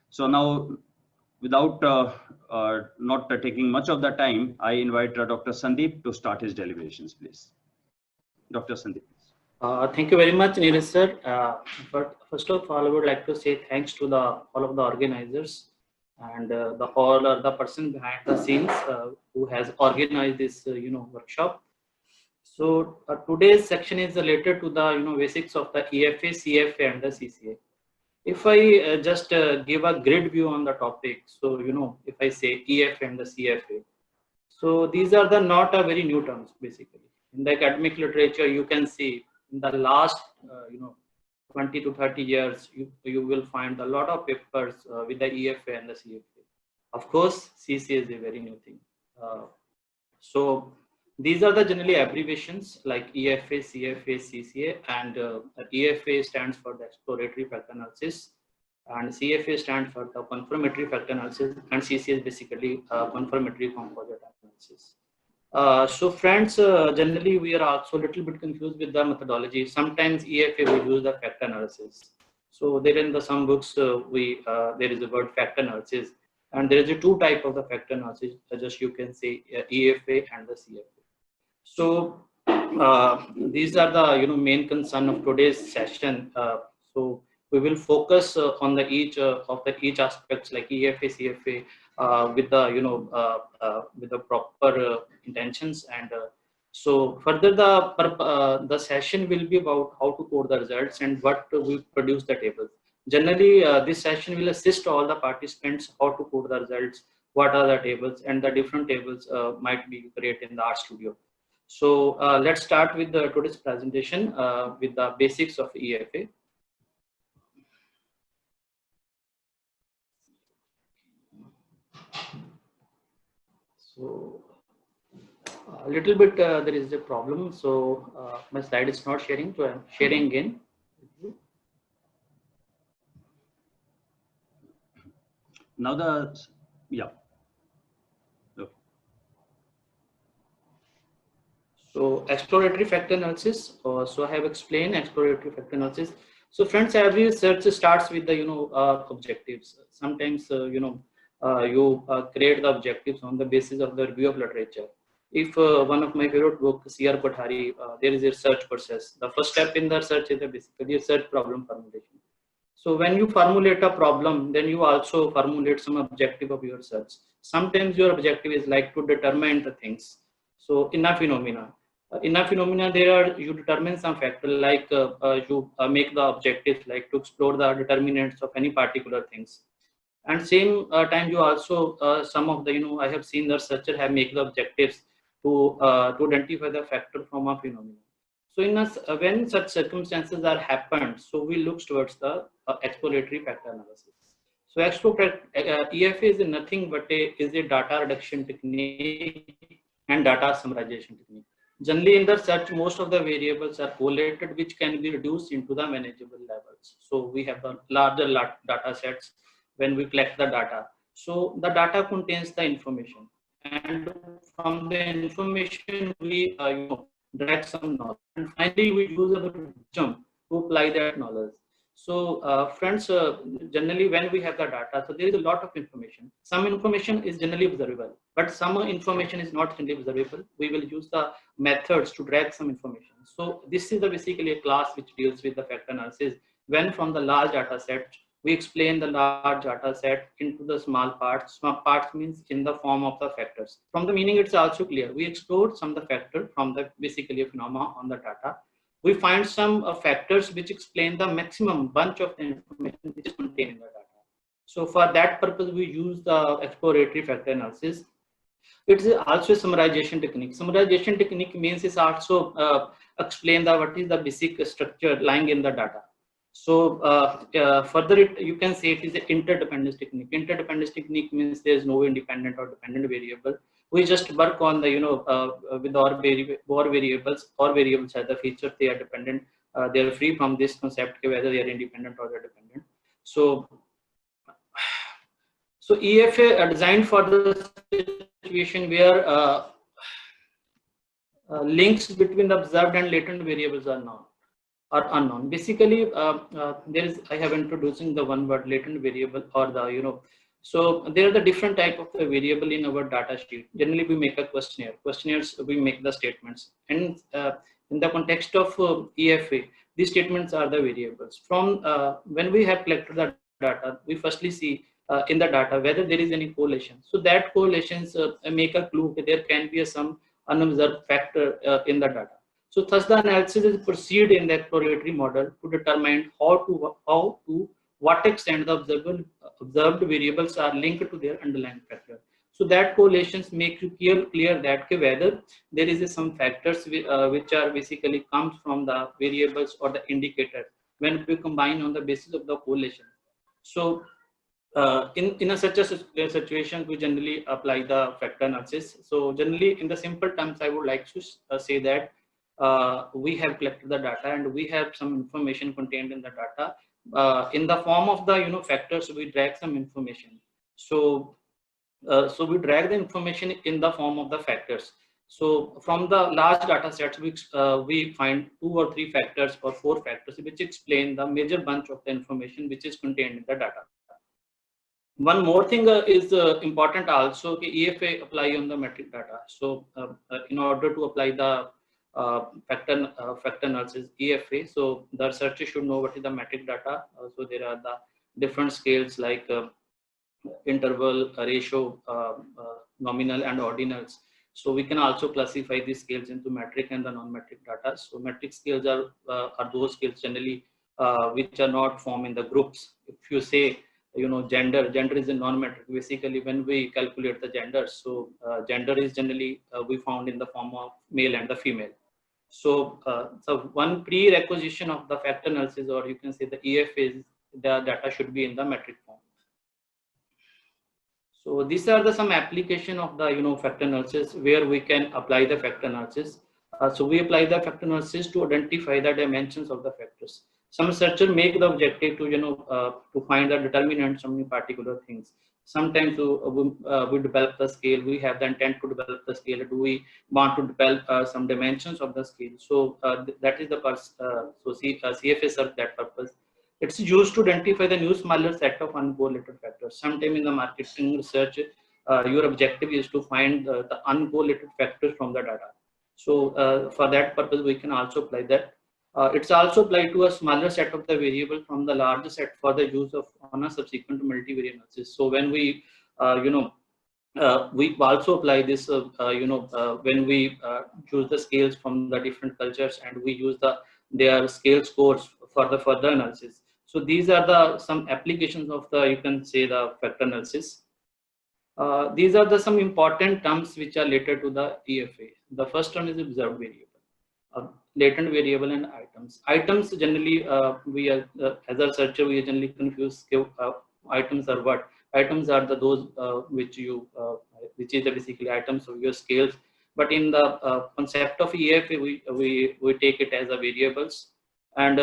So now, without not taking much of the time, I invite Dr. Sandeep to start his deliberations, please. Dr. Sandeep. Thank you very much, Neeraj sir. But first of all, I would like to say thanks to all of the organizers and the person behind the scenes who has organized this workshop. So today's section is related to the basics of the EFA, CFA, and the CCA. If I just give a grid view on the topic, so if I say EFA and the CFA, so these are the not a very new terms basically. In the academic literature, you can see in the last 20 to 30 years, you will find a lot of papers with the EFA and the CFA. Of course, CCA is a very new thing. So these are the generally abbreviations like EFA, CFA, CCA, and EFA stands for the exploratory factor analysis, and CFA stands for the confirmatory factor analysis, and CCA is basically confirmatory composite analysis. So friends, generally we are also a little bit confused with the methodology. Sometimes EFA we use the factor analysis. So there in some books there is a word factor analysis, and there is a two type of the factor analysis. Just you can say EFA and the CFA. So these are the main concern of today's session. So we will focus on the each aspects like EFA, CFA with the with the proper intentions, and so further the session will be about how to code the results and what we produce the tables. Generally, this session will assist all the participants how to code the results, what are the tables, and the different tables might be created in the RStudio. So let's start with today's presentation with the basics of EFA. So a little bit there is a problem. So my slide is not sharing, so I'm sharing again. Now So exploratory factor analysis. So I have explained exploratory factor analysis. So friends, every research starts with the objectives. Sometimes you create the objectives on the basis of the review of literature. If one of my favorite books, C.R. Kothari, there is a research process. The first step in the research is basically research problem formulation. So when you formulate a problem, then you also formulate some objective of your research. Sometimes your objective is like to determine the things. So in a phenomena, you determine some factor like you make the objectives like to explore the determinants of any particular things. And same time you also some of the I have seen the researcher have make the objectives to identify the factor from a phenomenon. So when such circumstances are happened, so we look towards the exploratory factor analysis. So EFA is nothing but is a data reduction technique and data summarization technique. Generally in the search, most of the variables are correlated, which can be reduced into the manageable levels. So we have the larger data sets when we collect the data. So the data contains the information, and from the information we drag some knowledge, and finally we use a wisdom to apply that knowledge. So friends, generally when we have the data, so there is a lot of information. Some information is generally observable, but some information is not generally observable. We will use the methods to drag some information. So this is basically a class which deals with the factor analysis. When from the large data set, we explain the large data set into the small parts. Small parts means in the form of the factors. From the meaning, it's also clear. We explored some of the factor from the basically phenomena on the data. We find some factors which explain the maximum bunch of information which is contained in the data. So for that purpose, we use the exploratory factor analysis. It is also a summarization technique. Summarization technique means is also explain what is the basic structure lying in the data. So further, you can say it is an interdependence technique. Interdependence technique means there is no independent or dependent variable. We just work on the with our variables. Our variables are the features, they are dependent. They are free from this concept whether they are independent or they're dependent. So EFA are designed for the situation where links between the observed and latent variables are known. or unknown. Basically, I have introducing the one word latent variable, or the. So there are the different type of the variable in our data sheet. Generally, we make a questionnaire. Questionnaires, we make the statements, and in the context of EFA, these statements are the variables. From when we have collected the data, we firstly see in the data whether there is any correlation. So that correlations make a clue that there can be some unobserved factor in the data. So thus the analysis is proceed in the exploratory model to determine how to what extent the observed variables are linked to their underlying factor. So that correlations make you clear that whether there is some factors which are basically comes from the variables or the indicator when we combine on the basis of the correlation. So in such a situation, we generally apply the factor analysis. So generally, in the simple terms, I would like to say that we have collected the data and we have some information contained in the data. In the form of the factors, we drag some information. So so we drag the information in the form of the factors. So from the large data sets, we find 2 or 3 factors or 4 factors which explain the major bunch of the information which is contained in the data. One more thing is important also, EFA apply on the metric data. So in order to apply the factor analysis EFA, so the researcher should know what is the metric data. So there are the different scales like interval, ratio, nominal and ordinals. So we can also classify these scales into metric and the non-metric data. So metric scales are those scales generally which are not formed in the groups. If you say gender is a non-metric. Basically, when we calculate the gender, so gender is generally we found in the form of male and the female. So so one prerequisition of the factor analysis, or you can say the EFA, is the data should be in the metric form. So these are the some application of the factor analysis where we can apply the factor analysis. So we apply the factor analysis to identify the dimensions of the factors. Some researchers make the objective to to find the determinants of any particular things. Sometimes we develop the scale. We have the intent to develop the scale. Do we want to develop some dimensions of the scale? So that is the CFA serves that purpose. It's used to identify the new smaller set of uncorrelated factors. Sometime in the marketing research, your objective is to find the uncorrelated factors from the data. So for that purpose, we can also apply that. It's also applied to a smaller set of the variable from the larger set for the use of on a subsequent multivariate analysis. So when we we also apply this when we choose the scales from the different cultures and we use their scale scores for the further analysis. So these are the some applications of the, you can say, the factor analysis. These are the some important terms which are related to the EFA. The first term is observed variable, latent variable, and items. Items generally we are as a researcher we generally confuse items are what. Items are those which you which is basically items of your scales. But in the concept of EFA, we take it as a variables. And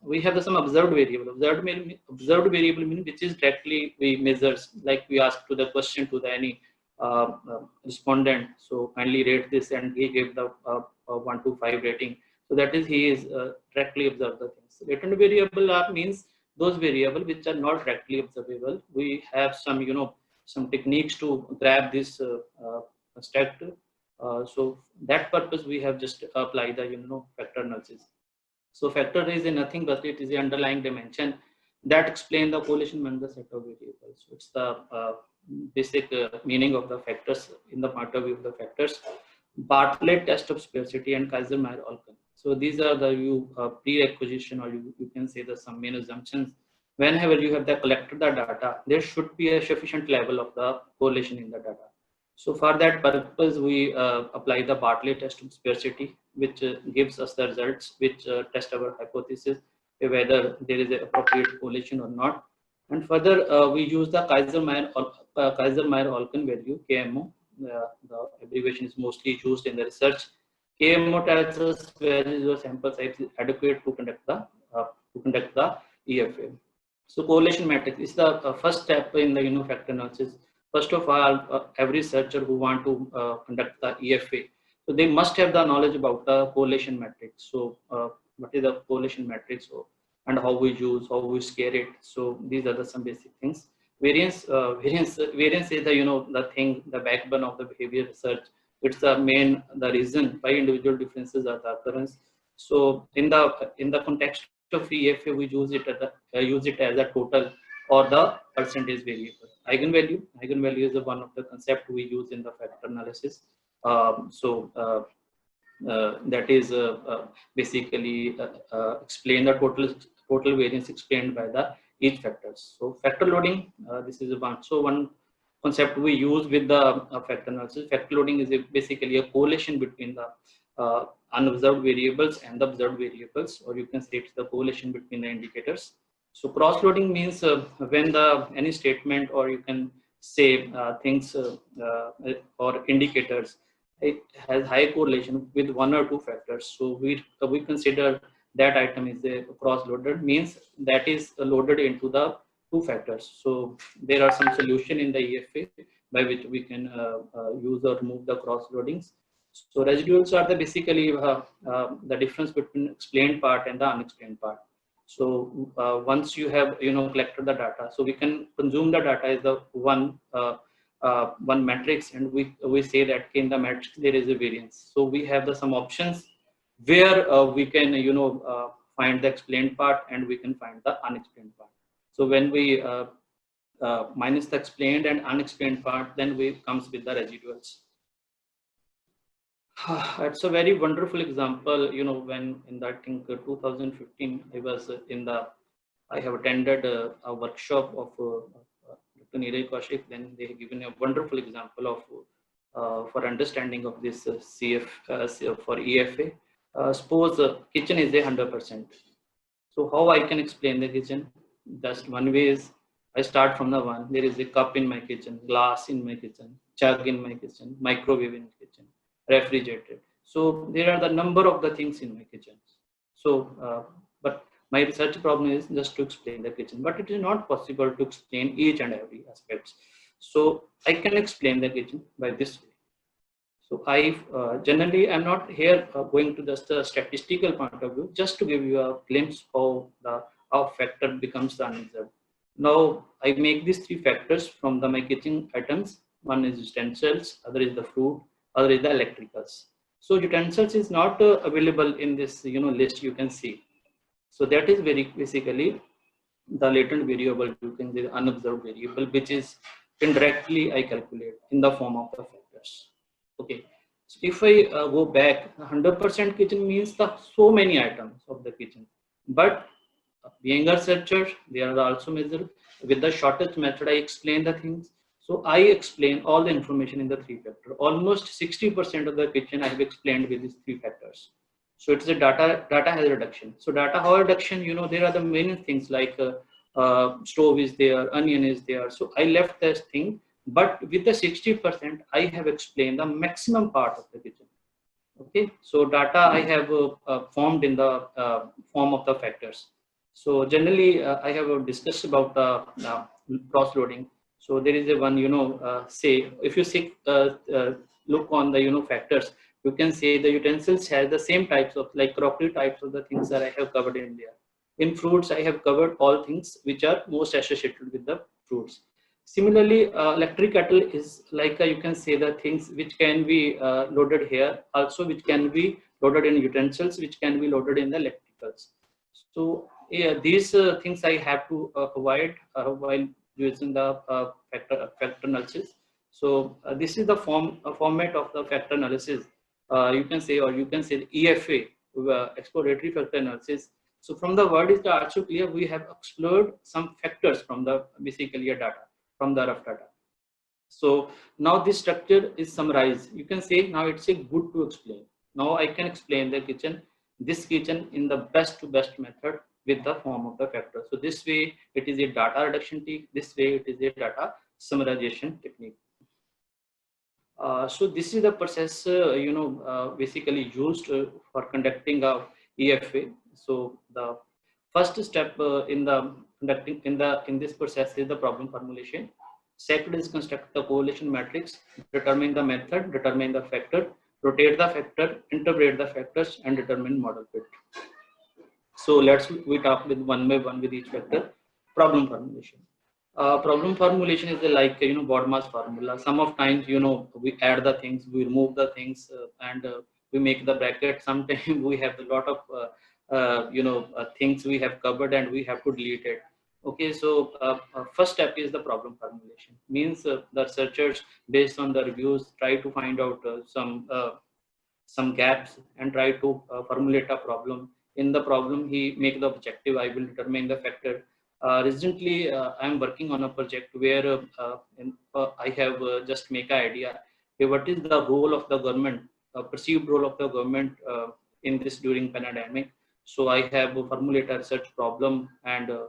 we have some observed variable. Observed variable means which is directly we measures, like we ask to the question to the any respondent. So kindly rate this, and he gave the 1 to 5 rating. So that is he is directly observed the things. Latent variable means those variables which are not directly observable. We have some some techniques to grab this construct. So that purpose we have just applied the factor analysis. So factor is nothing but it is the underlying dimension that explain the correlation among the set of variables. So it's the basic meaning of the factors in the point of view of the factors. Bartlett test of sparsity and Kaiser-Meyer-Olkin. So these are the prerequisition, or you can say the some main assumptions. Whenever you have collected the data, there should be a sufficient level of the correlation in the data. So for that purpose, we apply the Bartlett test of sparsity, which gives us the results, which test our hypothesis whether there is an appropriate correlation or not. And further, we use the Kaiser-Meyer-Olkin value, KMO. The abbreviation is mostly used in the research. KMO tells us whether your sample size is adequate to conduct the EFA. So correlation matrix is the first step in the factor analysis. First of all, every researcher who want to conduct the EFA, so they must have the knowledge about the correlation matrix. So what is the correlation matrix, and how we use, how we scale it. So these are some basic things. Variance is the the thing, the backbone of the behavior research. It's the reason why individual differences are the occurrence. So in the context of EFA, we use it as a total or the percentage variable. Eigenvalue is one of the concept we use in the factor analysis. That is basically explain the total variance explained by the each factors. So factor loading, this is one. So one concept we use with the factor analysis. Factor loading is basically a correlation between the unobserved variables and the observed variables, or you can say it's the correlation between the indicators. So cross loading means when any statement, or you can say things or indicators, it has high correlation with one or two factors. So we consider that item is a cross loaded, means that is loaded into the two factors. So there are some solution in the EFA by which we can use or remove the cross loadings. So residuals are basically the difference between explained part and the unexplained part. So once you have collected the data, so we can consume the data as the one matrix, and we say that in the matrix there is a variance. So we have some options where we can find the explained part, and we can find the unexplained part. So when we minus the explained and unexplained part, then we comes with the residuals. It's a very wonderful example. When in that, I think 2015, I have attended a workshop of Dr. Neeraj Kaushik. Then they have given a wonderful example of for understanding of this CF for EFA. Suppose kitchen is 100%. So how I can explain the kitchen? Just one way is I start from the one. There is a cup in my kitchen, glass in my kitchen, jug in my kitchen, microwave in my kitchen, refrigerator. So there are the number of the things in my kitchen. So but my research problem is just to explain the kitchen, but it is not possible to explain each and every aspects. So I can explain the kitchen by this way. So I generally I'm not here going to just a statistical point of view, just to give you a glimpse of how factor becomes the unobserved. Now I make these three factors from my kitchen items. One is utensils, other is the fruit, other is the electricals. So utensils is not available in this list you can see. So that is basically the latent variable, you can say the unobserved variable, which is indirectly I calculate in the form of the factors. Okay. So if I go back, 100% kitchen means so many items of the kitchen, but being a researcher, they are also measured with the shortest method. I explain the things. So I explain all the information in the three factor. Almost 60% of the kitchen I have explained with these three factors. So it's a data has reduction. So data how reduction, there are the many things like stove is there, onion is there. So I left this thing, but with the 60%, I have explained the maximum part of the kitchen. Okay, so data I have formed in the form of the factors. So generally, I have discussed about the cross loading. So there is a one, say if you look on the factors, you can say the utensils has the same types of like crockery types of the things that I have covered in there. In fruits, I have covered all things which are most associated with the fruits. Similarly, electric kettle is like you can say the things which can be loaded here, also which can be loaded in utensils, which can be loaded in the electricals. So yeah, these things I have to avoid while using the factor analysis. So this is the format of the factor analysis. You can say, or you can say the EFA, exploratory factor analysis. So from the word is also clear, we have explored some factors from the basically a data, from the rough data. So now this structure is summarized. You can say now it's a good to explain. Now I can explain the kitchen, this kitchen in the best to best method with the form of the factor. So this way it is a data reduction technique. This way it is a data summarization technique. So this is the process basically used for conducting a EFA. So the first step in this process is the problem formulation. Second is construct the correlation matrix, determine the method, determine the factor, rotate the factor, interpret the factors, and determine model fit. So we talk with one by one with each factor. Problem formulation. Problem formulation is like BODMAS formula. Some of times we add the things, we remove the things, and we make the bracket. Sometimes we have a lot of things we have covered and we have to delete it. Okay, so first step is the problem formulation. Means the researchers, based on the reviews, try to find out some gaps and try to formulate a problem. In the problem, he make the objective. I will determine the factor. Recently, I am working on a project where I have just make an idea. Okay, what is the role of the government, perceived role of the government in this during pandemic? So I have formulated a research problem and uh,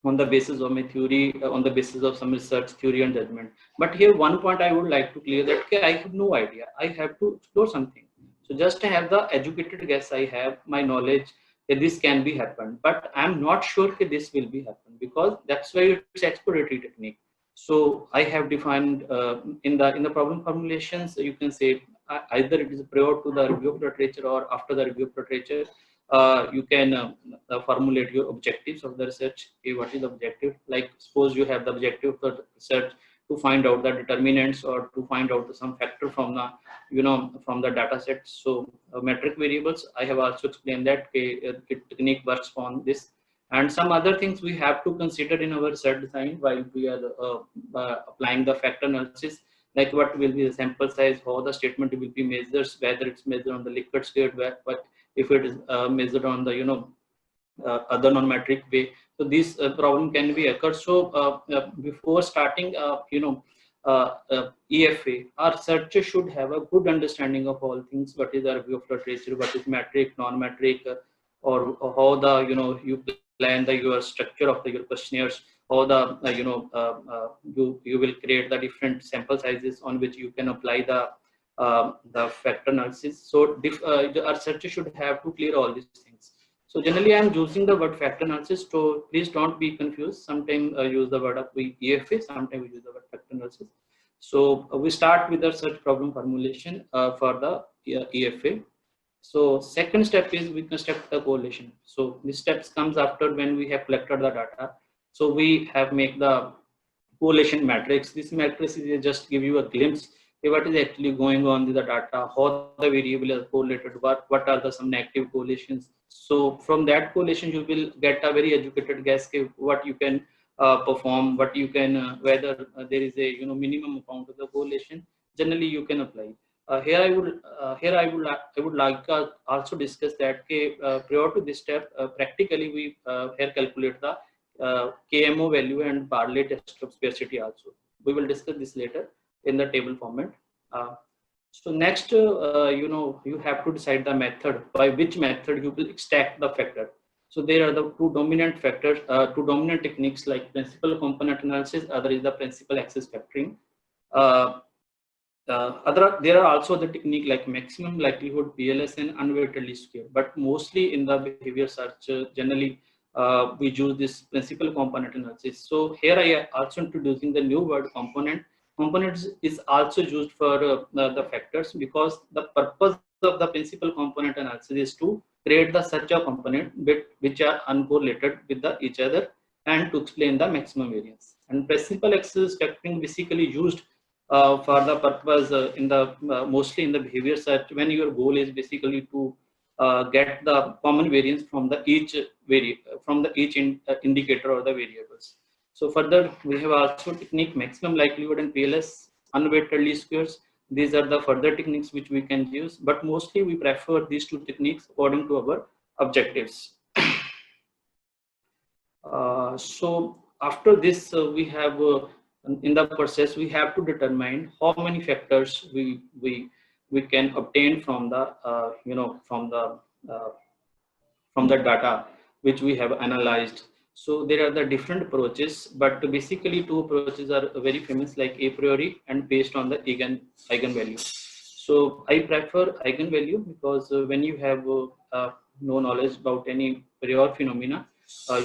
on the basis of my theory, on the basis of some research theory and judgment. But here, one point I would like to clear that okay, I have no idea. I have to explore something. So just to have the educated guess, I have my knowledge that this can be happened, but I'm not sure that this will be happen because that's why it's exploratory technique. So I have defined in the problem formulations. You can say either it is prior to the review of literature or after the review of literature. You can formulate your objectives of the research. Okay, what is the objective? Like suppose you have the objective of the research to find out the determinants or to find out some factor from the from the data set. So metric variables, I have also explained that technique works on this, and some other things we have to consider in our research design while we are applying the factor analysis, like what will be the sample size, how the statement will be measured, whether it's measured on the Likert scale, what if it is measured on the other non-metric way. So this problem can be occurred. So before starting EFA, our researcher should have a good understanding of all things. What is the review of literature, what is metric, non-metric, or how the you plan your structure of your questionnaires, how the you will create the different sample sizes on which you can apply the factor analysis. So our researcher should have to clear all these things. So generally, I'm using the word factor analysis. So please don't be confused. Sometimes use the word of EFA. Sometimes we use the word factor analysis. So we start with the search problem formulation for the EFA. So second step is we construct the correlation. So this step comes after when we have collected the data. So we have make the correlation matrix. This matrix is just give you a glimpse what is actually going on with the data, how the variable is correlated, what are the some negative correlations. So from that correlation, you will get a very educated guess what you can perform, what you can whether there is a minimum amount of the correlation. Generally, you can apply. Here I would like also discuss that prior to this step, practically we here calculate the KMO value and Bartlett test of sparsity also. We will discuss this later in the table format. So next, you have to decide the method, by which method you will extract the factor. So there are the two dominant factors, two dominant techniques like principal component analysis, other is the principal axis factoring. There are also the technique like maximum likelihood, PLS, and unweighted least square. But mostly in the behavior search, generally we use this principal component analysis. So here I am also introducing the new word component. Components is also used for the factors because the purpose of the principal component analysis is to create the such a component which are uncorrelated with each other and to explain the maximum variance. And principal axis factoring basically used for the purpose in the mostly in the behavior search when your goal is basically to get the common variance from the each indicator or the variables. So further, we have also technique maximum likelihood and PLS, unweighted least squares. These are the further techniques which we can use, but mostly we prefer these two techniques according to our objectives. So after this, we have in the process we have to determine how many factors we can obtain from the from the data which we have analyzed. So there are the different approaches, but basically two approaches are very famous, like a priori and based on the eigenvalue. So I prefer eigenvalue because when you have no knowledge about any prior phenomena,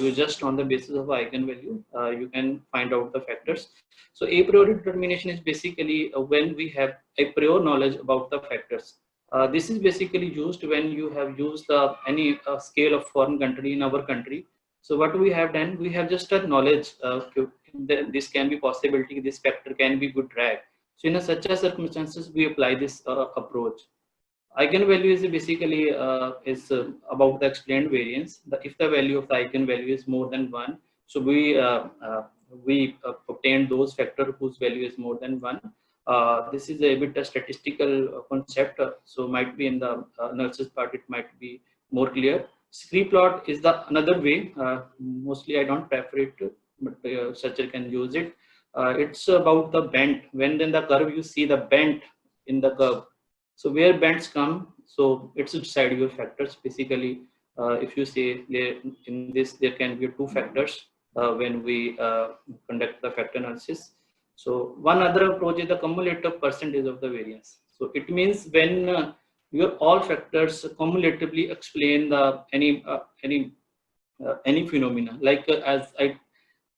you just on the basis of eigenvalue, you can find out the factors. So a priori determination is basically when we have a prior knowledge about the factors. This is basically used when you have used any scale of foreign country in our country. So what we have done, we have just a knowledge, this can be possibility, this factor can be good drag. So in such a circumstances, we apply this approach. Eigenvalue is basically about the explained variance. If the value of the eigenvalue is more than 1, so we obtain those factor whose value is more than 1. This is a bit a statistical concept, so might be in the analysis part, it might be more clear. Scree plot is the another way. Mostly I don't prefer it, but searcher can use it. It's about the bend. When in the curve you see the bend in the curve, so where bends come, so it's decide your factors. Basically, if you say there in this, there can be 2 factors when we conduct the factor analysis. So one other approach is the cumulative percentage of the variance. So it means when your all factors cumulatively explain the any phenomena. Like as I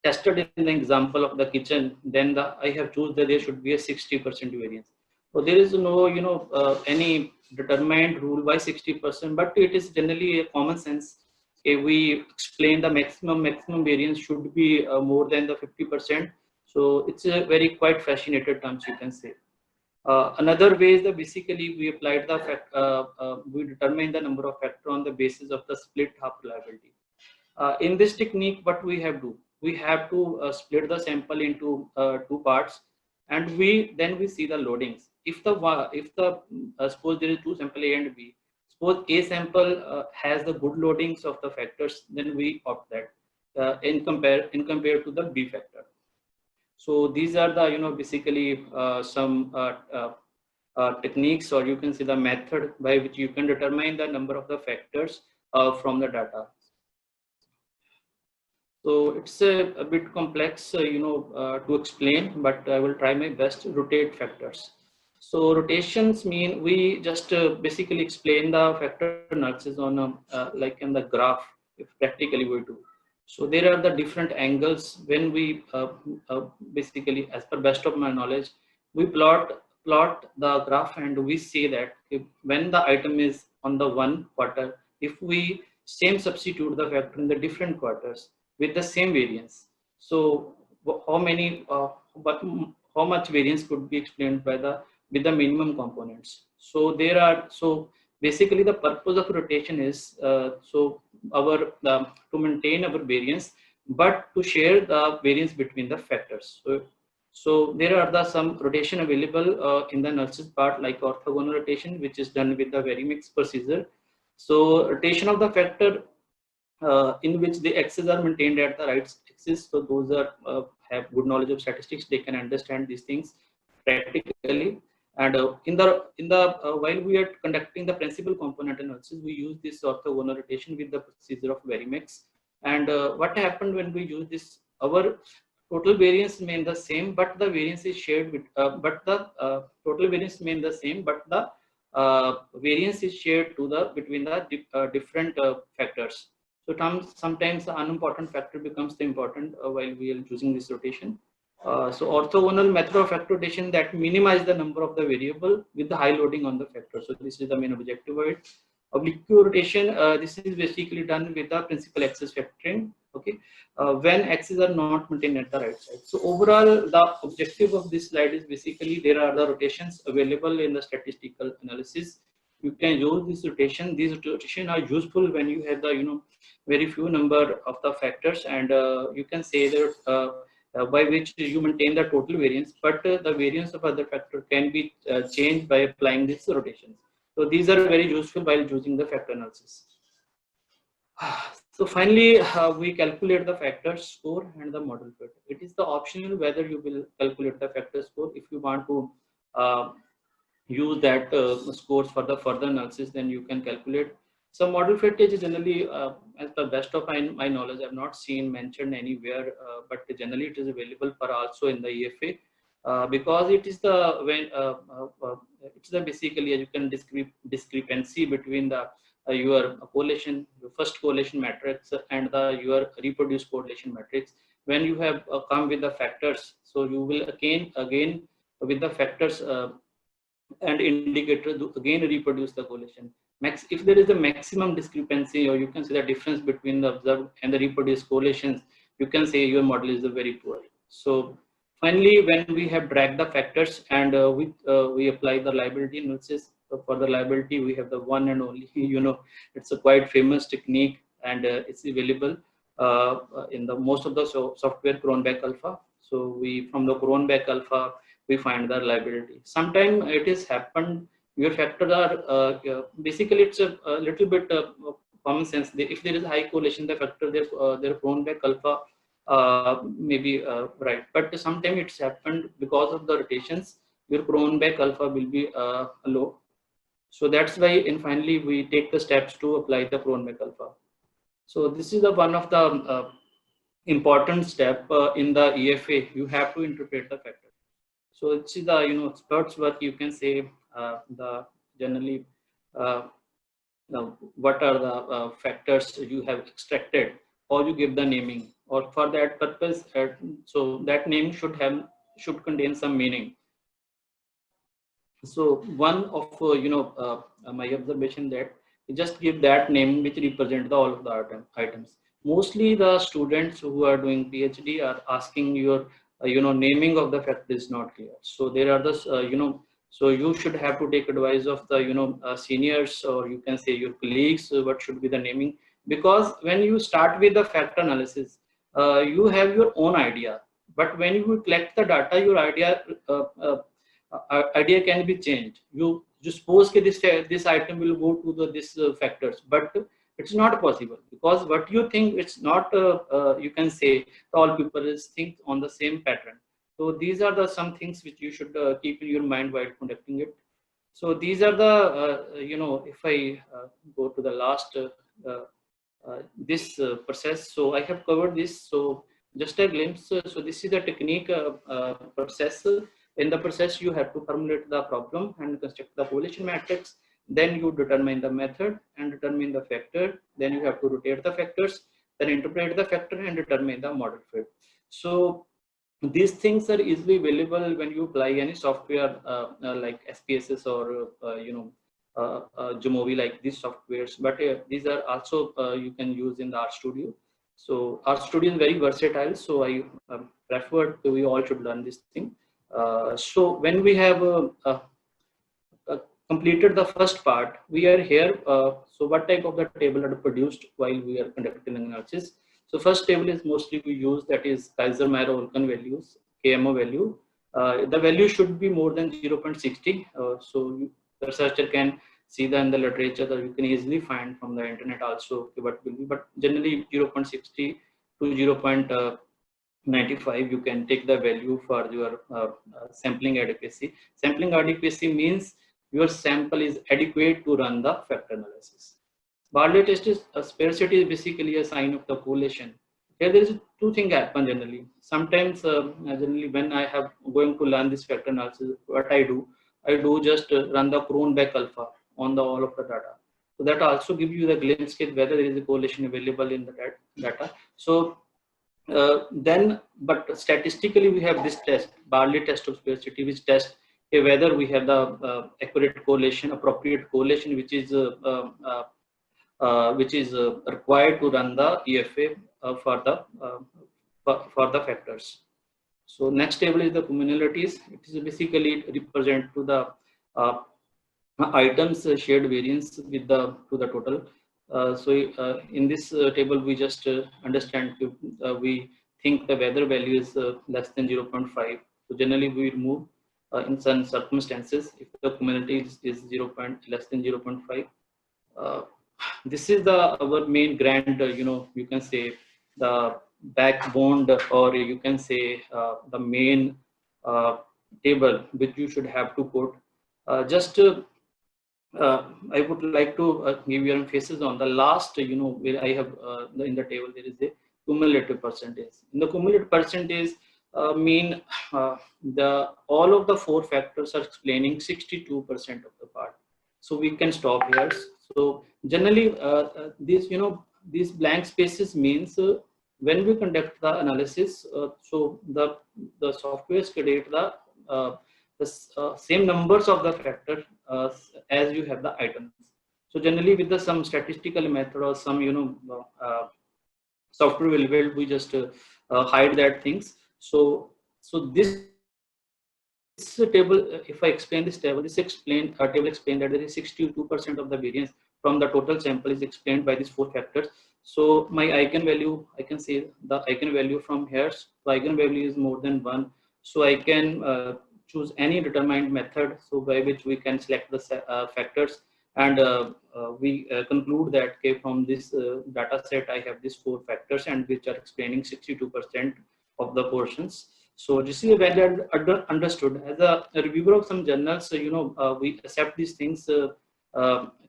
tested in the example of the kitchen, then I have chosen that there should be a 60% variance. So there is no, any determined rule by 60%, but it is generally a common sense. If we explain the maximum variance should be more than the 50%. So it's a very quite fascinated terms, you can say. Another way is that basically we applied the fact, we determine the number of factor on the basis of the split half reliability. In this technique, what we have to split the sample into 2 parts, and we see the loadings. If the suppose there is 2 sample A and B, suppose A sample has the good loadings of the factors, then we opt that in compare to the B factor. So these are the basically some techniques, or you can see the method by which you can determine the number of the factors from the data. So it's a bit complex, to explain, but I will try my best to rotate factors. So rotations mean we just basically explain the factor analysis on like in the graph, if practically we do. So there are the different angles when we basically, as per best of my knowledge, we plot the graph, and we see that when the item is on the 1 quarter, if we same substitute the factor in the different quarters with the same variance, so how much variance could be explained by with the minimum components. So there are, so basically the purpose of rotation is so to maintain our variance, but to share the variance between the factors. So there are some rotation available in the analysis part, like orthogonal rotation, which is done with the Varimix procedure. So rotation of the factor in which the axes are maintained at the right axis. So those are have good knowledge of statistics, they can understand these things practically. And while we are conducting the principal component analysis, we use this orthogonal rotation with the procedure of Varimix. And what happened when we use this, our total variance remain the same, but the variance is shared with, total variance remain the same, but the variance is shared to between the different factors. So sometimes the unimportant factor becomes the important while we are choosing this rotation. So orthogonal method of factor rotation that minimize the number of the variable with the high loading on the factor. So this is the main objective of it. Oblique rotation, this is basically done with the principal axis factoring. Okay, when axes are not maintained at the right side. So overall, the objective of this slide is basically there are the rotations available in the statistical analysis. You can use this rotation. These rotations are useful when you have the very few number of the factors, and you can say that by which you maintain the total variance, but the variance of other factor can be changed by applying these rotations. So these are very useful while using the factor analysis. So finally, we calculate the factor score and the model fit. It is the optional whether you will calculate the factor score. If you want to use that scores for the further analysis, then you can calculate. So model fit is generally, as the best of my knowledge, I have not seen mentioned anywhere, but generally it is available for also in the EFA, because it is it's the basically, as you can discrepancy between the your correlation, your first correlation matrix, and your reproduced correlation matrix. When you have come with the factors, so you will again with the factors and indicator again reproduce the correlation. If there is a maximum discrepancy, or you can say the difference between the observed and the reproduced correlations, you can say your model is very poor. So finally, when we have dragged the factors and we apply the liability analysis. So for the liability, we have the one and only, it's a quite famous technique, and it's available in the most of the software Cronbach alpha. So we, from the Cronbach alpha, we find the liability. Sometimes it has happened, your factors are basically it's a little bit common sense. If there is high correlation, the factor their Cronbach alpha maybe right, but sometimes it's happened because of the rotations, your Cronbach alpha will be low. So that's why, and finally we take the steps to apply the Cronbach alpha. So this is the one of the important step in the EFA. You have to interpret the factor. So it's the experts work, you can say the generally what are the factors you have extracted, or you give the naming, or for that purpose so that name should contain some meaning. So one of my observation that you just give that name which represent all of the items. Mostly the students who are doing PhD are asking your naming of the factor is not clear. So there are this so you should have to take advice of the seniors, or you can say your colleagues, what should be the naming, because when you start with the factor analysis, you have your own idea, but when you collect the data, your idea can be changed. You suppose that this item will go to this factors, but it's not possible, because what you think, it's not you can say all people is think on the same pattern. So these are the some things which you should keep in your mind while conducting it. So these are the if I go to the last this process, so I have covered this. So just a glimpse. So this is the technique process. In the process, you have to formulate the problem and construct the correlation matrix. Then you determine the method and determine the factor. Then you have to rotate the factors, then interpret the factor and determine the model fit. So these things are easily available when you apply any software like SPSS or Jamovi, like these softwares. But these are also you can use in the RStudio. So RStudio is very versatile. So I prefer we all should learn this thing. So when we have completed the first part, we are here. So what type of the table are produced while we are conducting analysis? So first table is mostly we use, that is Kaiser-Meyer-Olkin values, KMO value. The value should be more than 0.60. So the researcher can see that in the literature, that you can easily find from the internet also what will be, but generally 0.60 to 0.95 you can take the value for your sampling adequacy. Sampling adequacy means your sample is adequate to run the factor analysis. Bartley test is sparsity is basically a sign of the correlation. Here there is two things happen generally. Sometimes generally when I have going to learn this factor analysis, what I do just run the Cronbach alpha on the all of the data. So that also gives you the glimpse whether there is a correlation available in the data. So then, but statistically we have this test, Bartley test of sparsity, which tests whether we have the accurate correlation, appropriate correlation, which is required to run the EFA for the factors. So next table is the communalities. It is basically represent to the items shared variance with the total. So in this table we just understand we think the weather value is less than 0.5. So generally we remove in some circumstances if the community is less than 0.5. This is our main grand you can say the backbone, or you can say the main table which you should have to put. I would like to give your emphasis on the last, where I have in the table there is a cumulative percentage. In the cumulative percentage mean all of the four factors are explaining 62% of the part. So we can stop here. So generally these blank spaces means when we conduct the analysis, so the software create the the same numbers of the factor as you have the items. So generally with the some statistical method or some software available, we just hide that things. So this table, if I explain this table, table explain that there is 62% of the variance from the total sample is explained by these 4 factors. So my eigenvalue, I can say the eigenvalue from here, the eigenvalue is more than 1. So I can choose any determined method, so by which we can select the factors, and we conclude that, okay, from this data set I have these 4 factors, and which are explaining 62% of the portions. So this is well understood. As a reviewer of some journals, we accept these things.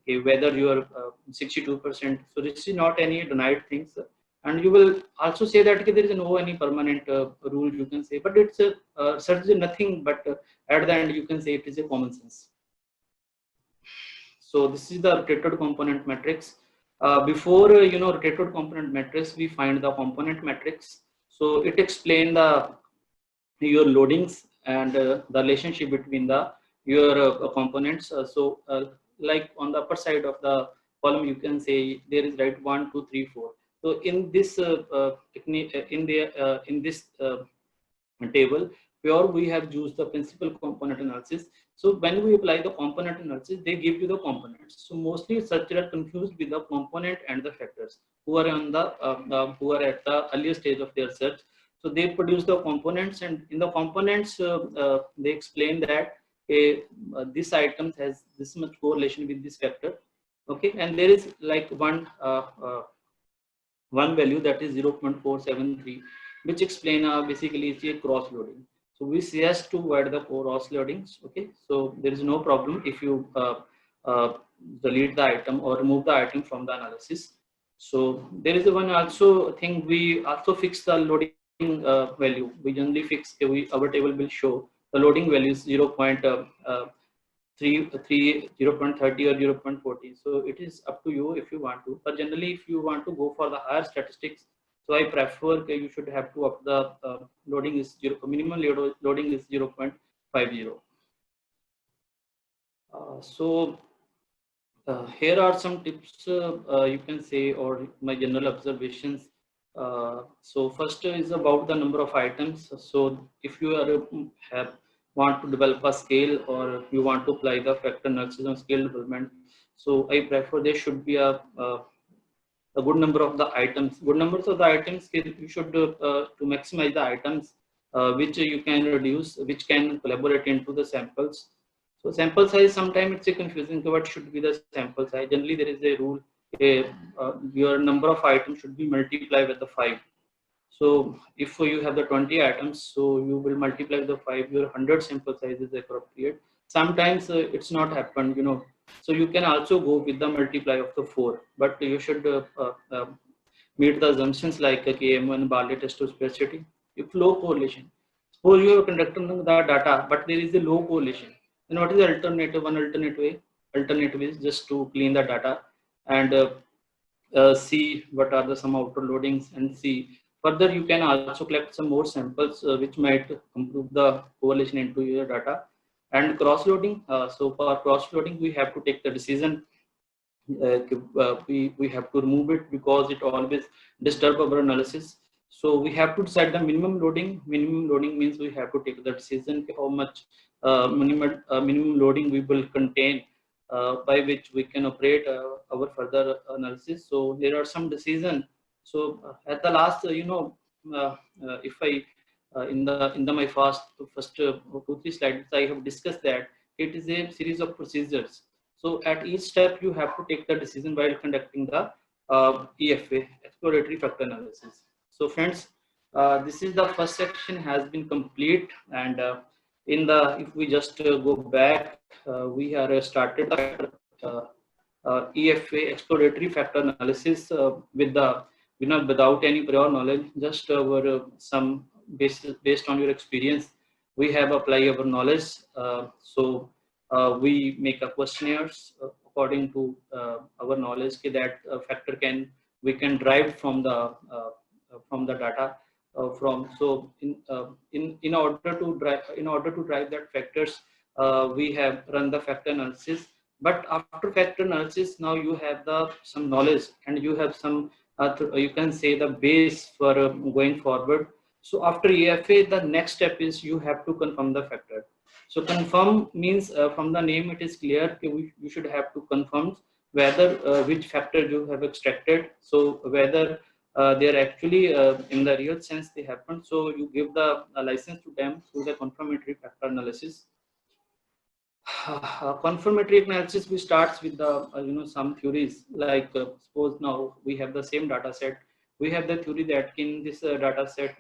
Okay, whether you are 62%, so this is not any denied things, and you will also say that, okay, there is no any permanent rule, you can say, but it's certainly nothing. But at the end, you can say it is a common sense. So this is the rotated component matrix. Before rotated component matrix, we find the component matrix. So it explains your loadings and the relationship between your components. Like on the upper side of the column, you can say there is right 1, 2, 3, 4. So in this technique, in this table, where we have used the principal component analysis. So when we apply the component analysis, they give you the components. So mostly searchers are confused with the component and the factors who are on who are at the earlier stage of their search. So they produce the components, and in the components they explain that this item has this much correlation with this factor. Okay, and there is like one value, that is 0.473, which explain basically it's a cross loading. So we suggest to avoid the cross loadings. Okay, so there is no problem if you delete the item or remove the item from the analysis. So there is one also thing, we also fix the loading value. We generally fix, our table will show the loading value is 0.30 or 0.40. So it is up to you if you want to, but generally if you want to go for the higher statistics, so I prefer you should have to up the loading is minimum loading is 0.50. Here are some tips, you can say, or my general observations. So first is about the number of items. So if you are want to develop a scale, or you want to apply the factor analysis on scale development, so I prefer there should be a good number of the items. Good numbers of the items, you should to maximize the items which you can reduce, which can collaborate into the samples. So sample size, sometimes it's a confusing. What should be the sample size? Generally, there is a rule: your number of items should be multiplied with the 5. So if you have the 20 items, so you will multiply with the 5. Your 100 sample size is appropriate. Sometimes it's not happened, So you can also go with the multiply of the 4, but you should meet the assumptions like KM1, Barley test to specificity. If low correlation, suppose you are conducting the data, but there is a low correlation. Then what is the alternative? One alternative is just to clean the data and see what are the some outer loadings, and see further. You can also collect some more samples which might improve the correlation into your data. And cross loading. So for cross loading, we have to take the decision. We have to remove it because it always disturb our analysis. So we have to decide the minimum loading. Minimum loading means we have to take the decision how much minimum loading we will contain, by which we can operate our further analysis. So there are some decisions. So at the last, if I in my first 2-3 slides, I have discussed that it is a series of procedures. So at each step, you have to take the decision while conducting the EFA, exploratory factor analysis. So friends, this is the first section has been complete, and if we just go back, we are started EFA, exploratory factor analysis, with the without any prior knowledge, just our some based on your experience, we have applied our knowledge. We make a questionnaires according to our knowledge that factor we can derive from the data. from. So in order to drive that factors, we have run the factor analysis. But after factor analysis, now you have some knowledge, and you have some you can say the base for going forward. So after EFA, the next step is you have to confirm the factor. So confirm means from the name it is clear you should have to confirm whether which factor you have extracted. So whether they are actually in the real sense they happen. So you give the license to them through the confirmatory factor analysis. Confirmatory analysis, we starts with the some theories, like suppose now we have the same data set. We have the theory that in this data set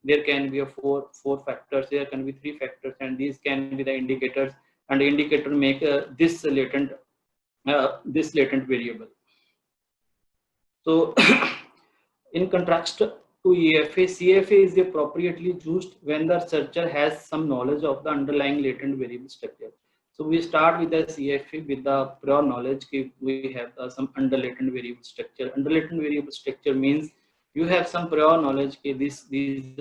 there can be a four factors, there can be 3 factors, and these can be the indicators, and the indicator make this latent variable. So in contrast to EFA, CFA is appropriately used when the researcher has some knowledge of the underlying latent variable structure. So we start with the CFA with the prior knowledge. We have some underlatent variable structure. Underlatent variable structure means you have some prior knowledge. These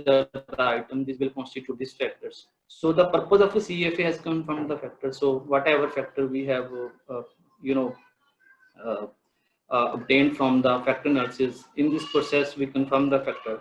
are the items. These will constitute these factors. So the purpose of a CFA has come from the factor. So whatever factor we have, obtained from the factor analysis, in this process we confirm the factor.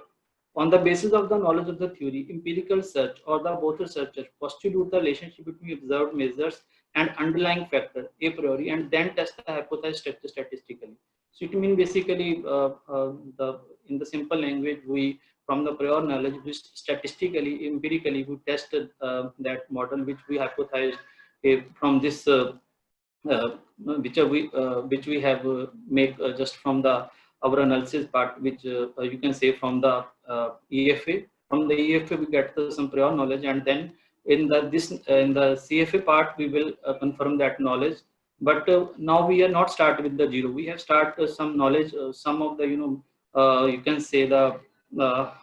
On the basis of the knowledge of the theory, empirical search or the both researchers postulate the relationship between observed measures and underlying factor a priori, and then test the hypothesis structure statistically. So it means basically in the simple language, we from the prior knowledge, we statistically, empirically, we tested that model which we hypothesized from this which we have make just from the our analysis part, which you can say from the EFA. From the EFA we get some prior knowledge, and then in the CFA part we will confirm that knowledge. But now we are not start with the zero. We have started some knowledge, some of the you can say the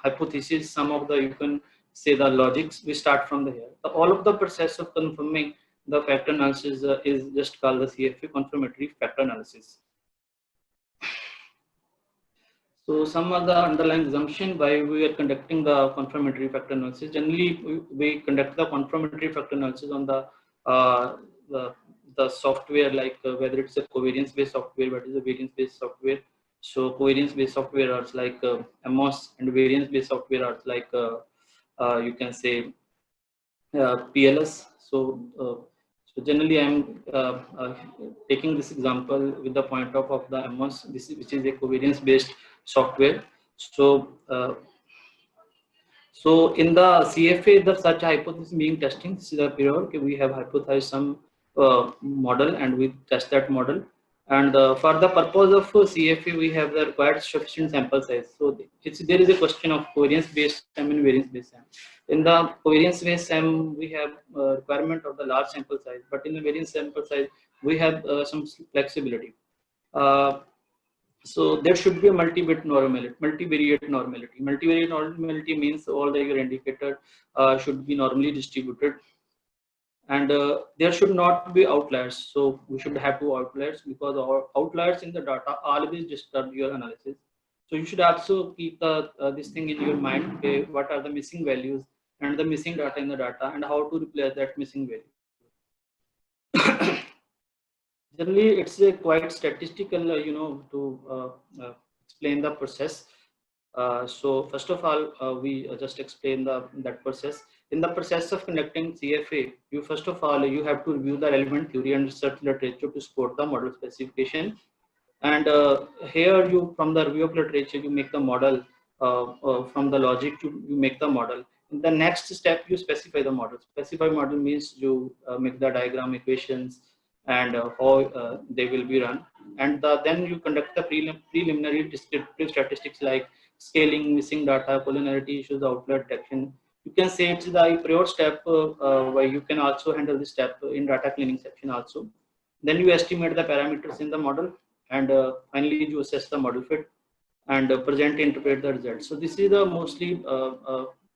hypothesis, some of the you can say the logics. We start from the here. So all of the process of confirming the factor analysis is just called the CFA, confirmatory factor analysis. So some of the underlying assumption why we are conducting the confirmatory factor analysis. Generally, we conduct the confirmatory factor analysis on the software, like whether it's a covariance-based software, what is a variance-based software. So covariance-based software are like MOS, and variance-based software are like you can say PLS. So generally, I'm taking this example with the point of the MOS, which is a covariance-based software. So so in the CFA, the such hypothesis being testing. This is a period we have hypothesized some model, and we test that model. And for the purpose of CFA, we have the required sufficient sample size. So there is a question of covariance-based SEM and variance-based SEM. In the covariance-based SEM, we have requirement of the large sample size, but in the variance sample size, we have some flexibility. So there should be a multivariate normality. Multivariate normality means all the your indicator should be normally distributed, and there should not be outliers. So we should have 2 outliers, because our outliers in the data always disturb your analysis. So you should also keep this thing in your mind. Okay, what are the missing values and the missing data in the data, and how to replace that missing value. Generally, it's a quite statistical, to explain the process. So first of all, we just explain that process. In the process of conducting CFA, you first of all you have to review the relevant theory and research literature to support the model specification. And here you, from the review of literature, you make the model. From the logic, you make the model. In the next step, you specify the model. Specify model means you make the diagram, equations, and how they will be run. And then you conduct the preliminary descriptive statistics like scaling, missing data, collinearity issues, outlier detection. You can say it's the prior step where you can also handle this step in data cleaning section also. Then you estimate the parameters in the model, and finally you assess the model fit and present, interpret the results. So this is the mostly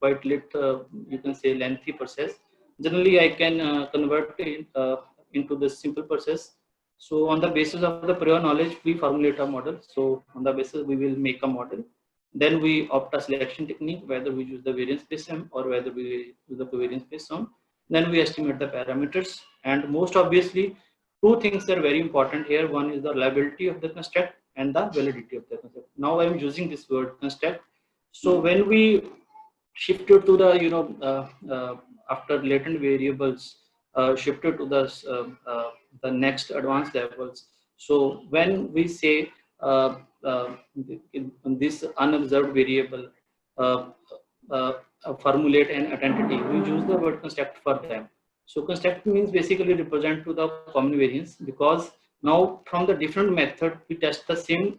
quite you can say lengthy process. Generally, I can convert it into the simple process. So on the basis of the prior knowledge, we formulate a model. So on the basis, we will make a model. Then we opt a selection technique, whether we use the variance-based sum or whether we use the covariance-based sum. Then we estimate the parameters, and most obviously, two things are very important here. One is the reliability of the construct and the validity of the construct. Now I am using this word construct. So when we shifted to the after latent variables shifted to the next advanced levels. So when we say in this unobserved variable uh, formulate an identity, we use the word construct for them. So construct means basically represent to the common variance, because now from the different method we test the same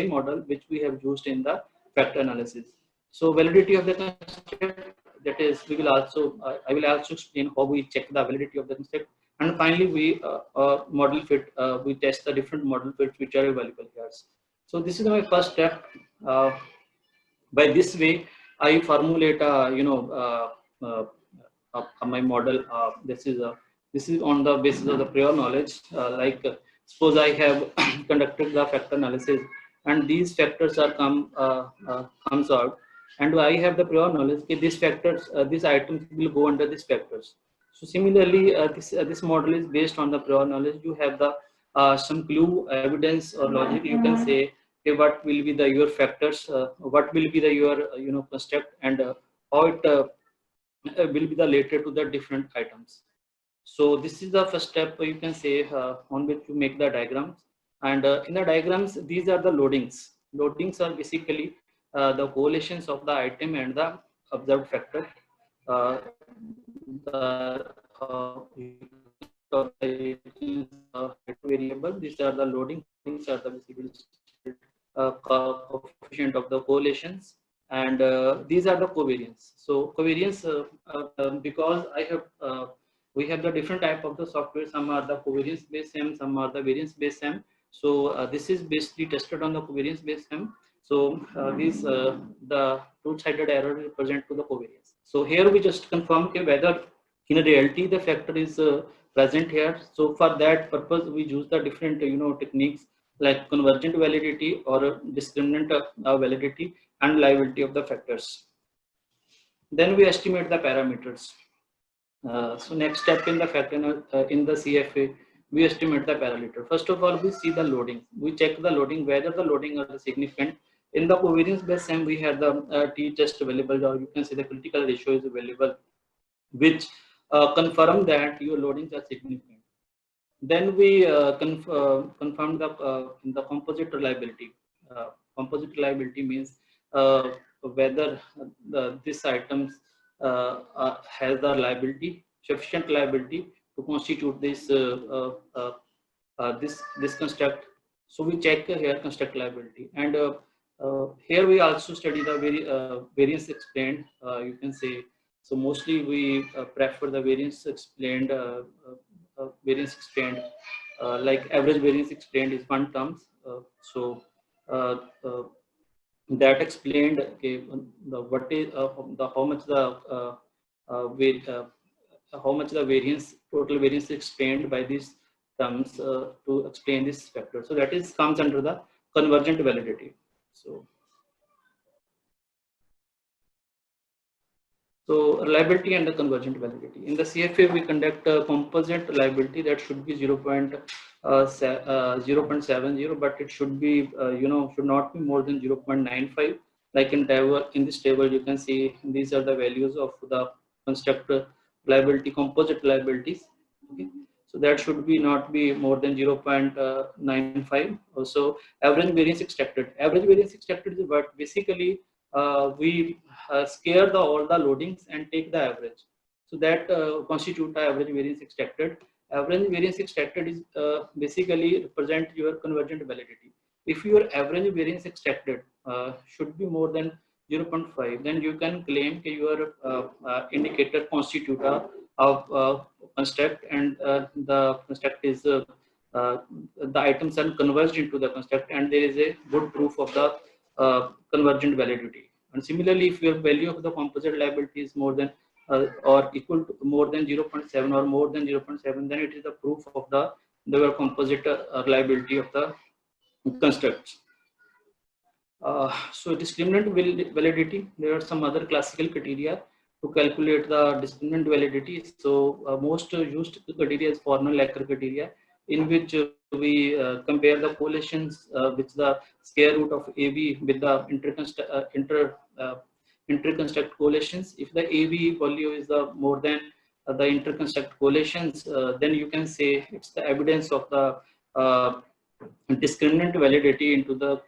model which we have used in the factor analysis. So validity of the construct, that is, we will also I will also explain how we check the validity of the construct. And finally, we model fit. We test the different model fits which are available here. So this is my first step. By this way, I formulate my model. This is on the basis of the prior knowledge. Suppose I have conducted the factor analysis, and these factors are comes out, and I have the prior knowledge that these factors, these items will go under these factors. So similarly, this model is based on the prior knowledge. You have the some clue, evidence, or logic. You can say, okay, what will be the your factors, what will be the your construct, and how it will be the related to the different items. So this is the first step, you can say, on which you make the diagrams. And in the diagrams, these are the loadings. Loadings are basically the correlations of the item and the observed factor. The variable, these are the loading. These are the basically coefficient of the correlations, and these are the covariance. So covariance, because I have we have the different type of the software. Some are the covariance based SEM, some are the variance based SEM. So this is basically tested on the covariance based SEM. So the two-sided error represent to the covariance. So here we just confirm whether in reality the factor is present here. So for that purpose, we use the different techniques like convergent validity or discriminant validity and liability of the factors. Then we estimate the parameters. So next step in the factor in the CFA, we estimate the parameter. First of all, we see the loading. We check the loading, whether the loading are significant. In the covariance based SEM, we have the t-test available, or you can say the critical ratio is available, which confirm that your loadings are significant. Then we confirm the composite reliability. Composite reliability means whether this items has the reliability, sufficient reliability to constitute this this construct. So we check here construct reliability, and here we also study the variance explained. You can say, so mostly we prefer the variance explained. Variance explained, like average variance explained is one terms. That explained, okay, the what is the how much the how much the variance, total variance explained by these terms to explain this factor. So that is comes under the convergent validity. So reliability and the convergent validity. In the CFA, we conduct a composite reliability that should be 0.70, but it should be should not be more than 0.95. Like in this table, you can see these are the values of the construct reliability, composite reliabilities. Okay. So that should be not be more than 0.95. Also, average variance extracted. Average variance extracted is what basically we scare all the loadings and take the average. So that constitute the average variance extracted. Average variance extracted is basically represent your convergent validity. If your average variance extracted should be more than 0.5, then you can claim that your indicator constitute a construct, and the construct is the items are converged into the construct, and there is a good proof of the convergent validity. And similarly, if your value of the composite reliability is more than or equal to more than 0.7 or more than 0.7, then it is the proof of the composite reliability of the constructs. So discriminant validity, there are some other classical criteria to calculate the discriminant validity. So most used criteria is Fornell-Lacker criteria, in which we compare the correlations with the square root of AB with the interconstruct correlations. If the AB value is the more than the interconstruct correlations, then you can say it's the evidence of the discriminant validity into the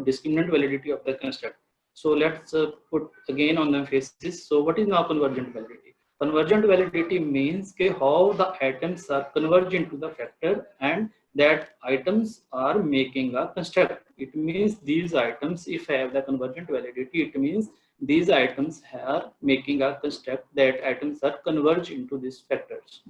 discriminant validity of the construct. So let's put again on the emphasis. So what is now convergent validity? Convergent validity means how the items are convergent to the factor and that items are making a construct. It means these items, if I have the convergent validity, it means these items are making a construct that items are converged into these factors.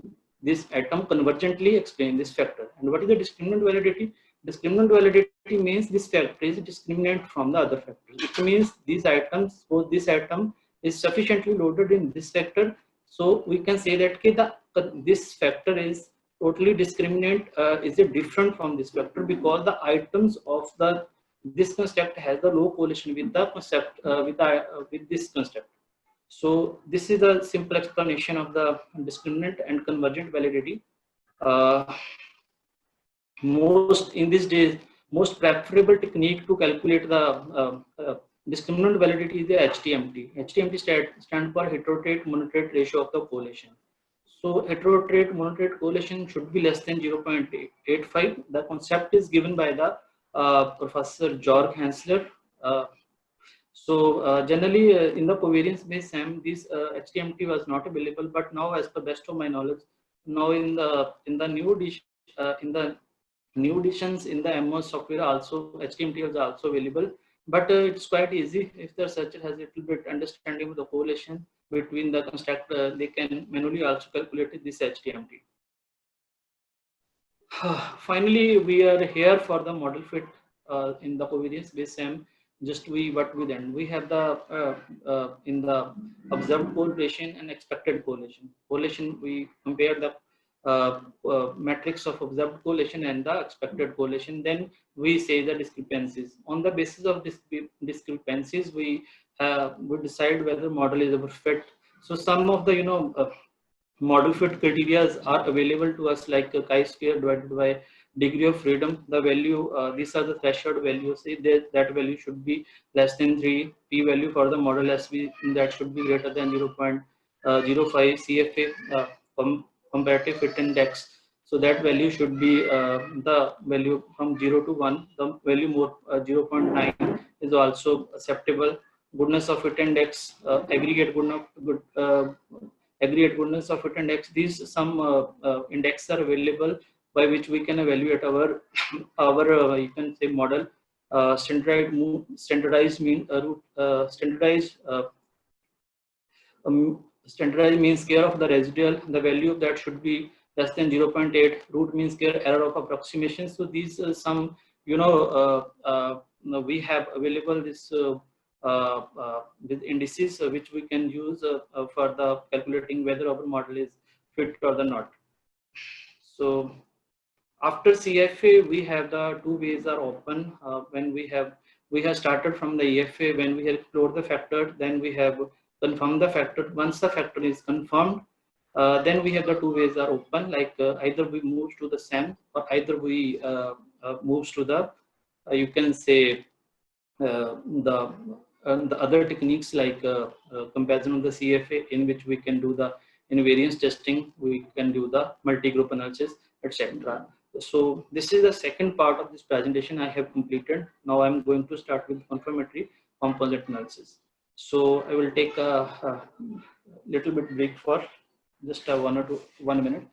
This atom convergently explain this factor. And what is the discriminant validity? Discriminant validity means this factor is discriminant from the other factor. It means these items, suppose this atom is sufficiently loaded in this factor, so we can say that this factor is totally discriminant, is it different from this factor because the items of this construct has the low correlation with the concept with this construct. So this is a simple explanation of the discriminant and convergent validity. Most in these days, most preferable technique to calculate the discriminant validity is the HTMT. HTMT stands for heterotrait monotrate ratio of the correlation. So heterotrait monotrate correlation should be less than 0.85. The concept is given by the Professor Georg Hensler. Generally in the covariance based SAM, this HTMT was not available, but now, as per best of my knowledge, now in the new new editions in the MOS software also HTMT is also available. But it's quite easy if the researcher has a little bit understanding of the correlation between the construct, they can manually also calculate this HTMT. Finally, we are here for the model fit in the covariance based SAM. Just what we then we have the in the observed correlation and expected correlation. We compare the matrix of observed correlation and the expected correlation. Then we say the discrepancies. On the basis of discrepancies, we decide whether model is ever fit. So some of the model fit criteria are available to us, like chi-square divided by degree of freedom. The value, these are the threshold values. Say that value should be less than 3. P value for the model SV, that should be greater than 0.05. CFA, comparative fit index. So that value should be the value from 0 to 1. The value more 0.9 is also acceptable. Goodness of fit index, aggregate goodness of fit index. These some indexes are available by which we can evaluate our you can say model. Standardized mean standardized mean square of the residual. The value of that should be less than 0.8. Root mean square error of approximation. So these some we have available this with indices which we can use for the calculating whether our model is fit or not. So after CFA, we have the two ways are open. When we have started from the EFA, when we have explored the factor, then we have confirmed the factor. Once the factor is confirmed, then we have the two ways are open, like either we move to the SAM or either we moves to the you can say the other techniques like comparison of the CFA, in which we can do the invariance testing, we can do the multi-group analysis, etc. So this is the second part of this presentation I have completed. Now I'm going to start with confirmatory composite analysis. So I will take a little bit break for just 1 minute.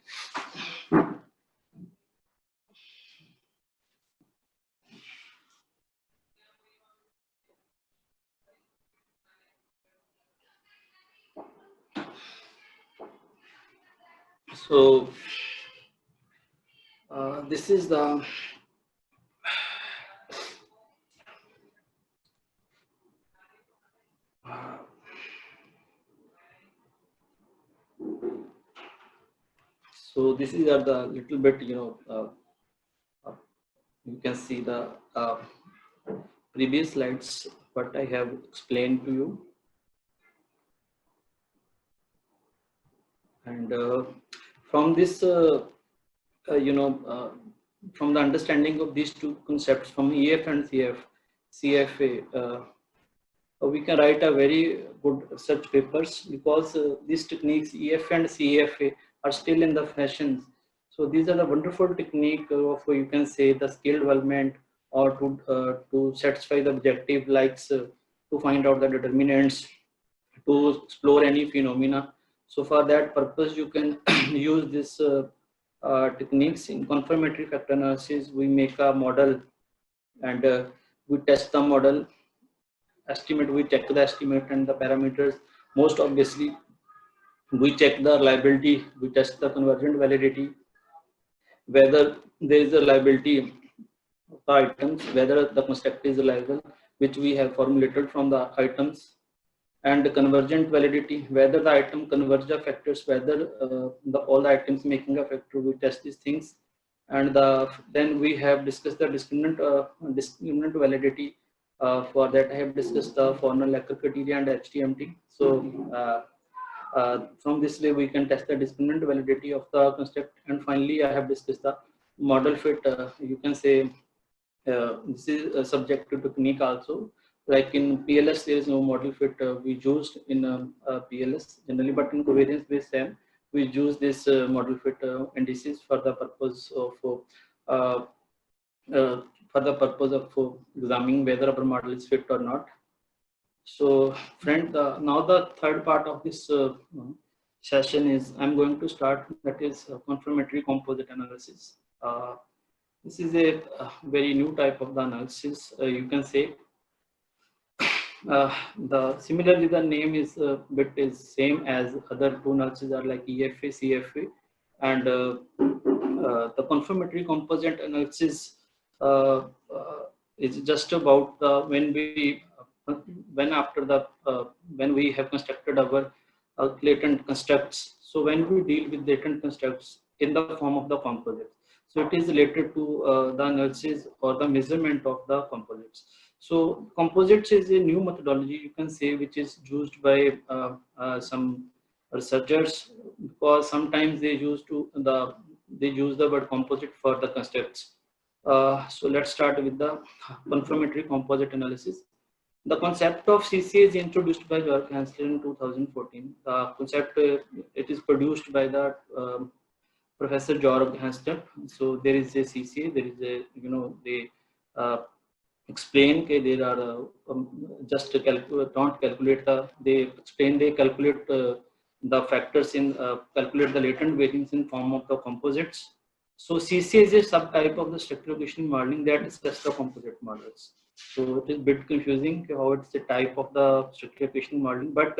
So this is the so this is the little bit you can see the previous slides what I have explained to you. And from this, from the understanding of these two concepts, from EF and CFA, we can write a very good research papers, because these techniques EF and CFA are still in the fashion. So these are the wonderful technique of, you can say, the skill development, or to satisfy the objective, like to find out the determinants, to explore any phenomena. So for that purpose, you can use this techniques. In confirmatory factor analysis, we make a model, and we test the model, estimate, we check the estimate and the parameters. Most obviously, we check the reliability, we test the convergent validity, whether there is a reliability of the items, whether the construct is reliable, which we have formulated from the items, and the convergent validity, whether the item converge the factors, whether all the items making a factor, we test these things. And then we have discussed the discriminant validity. For that, I have discussed the Fornell-Ecker criteria and HTMT. So from this way, we can test the discriminant validity of the construct. And finally, I have discussed the model fit. You can say this is subject to technique also. Like in PLS, there is no model fit we used in PLS generally, but in covariance-based SEM, we use this model fit indices for the purpose of examining whether our model is fit or not. So, friend, now the third part of this session is I'm going to start, that is confirmatory composite analysis. This is a very new type of the analysis, you can say. Similarly, the name is bit is same as other two analyses are like EFA, CFA, and the confirmatory composite analysis is just about when we have constructed our latent constructs. So when we deal with latent constructs in the form of the composites, so it is related to the analysis or the measurement of the composites. So composites is a new methodology, you can say, which is used by some researchers, because sometimes they use the word composite for the constructs. So let's start with the confirmatory composite analysis. The concept of CCA is introduced by Georg Hensler in 2014. The concept it is produced by the Professor Georg Hensler. So there is a CCA. There is a they explain that there are don't calculate they calculate the factors in calculate the latent variance in form of the composites. So CCA is a subtype of the structural conditioning modeling that discusses the composite models. So it is a bit confusing how it's a type of the structural conditioning modeling, but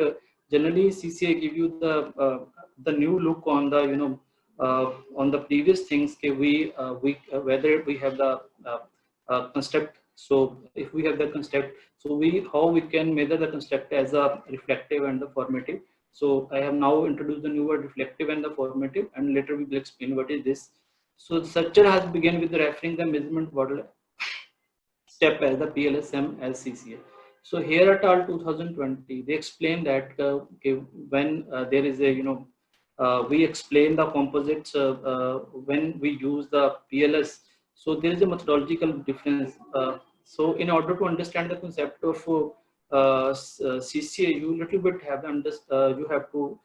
generally CCA give you the new look on the on the previous things. Whether we have the construct. So if we have the construct, so how we can measure the construct as a reflective and the formative. So I have now introduced the new word reflective and the formative, and later we will explain what is this. So the structure has begun with referring the measurement model step as the PLSM as CCA. So here at all 2020, they explain that when there is a we explain the composites when we use the PLS. So there is a methodological difference. So in order to understand the concept of CCA, you little bit have you have to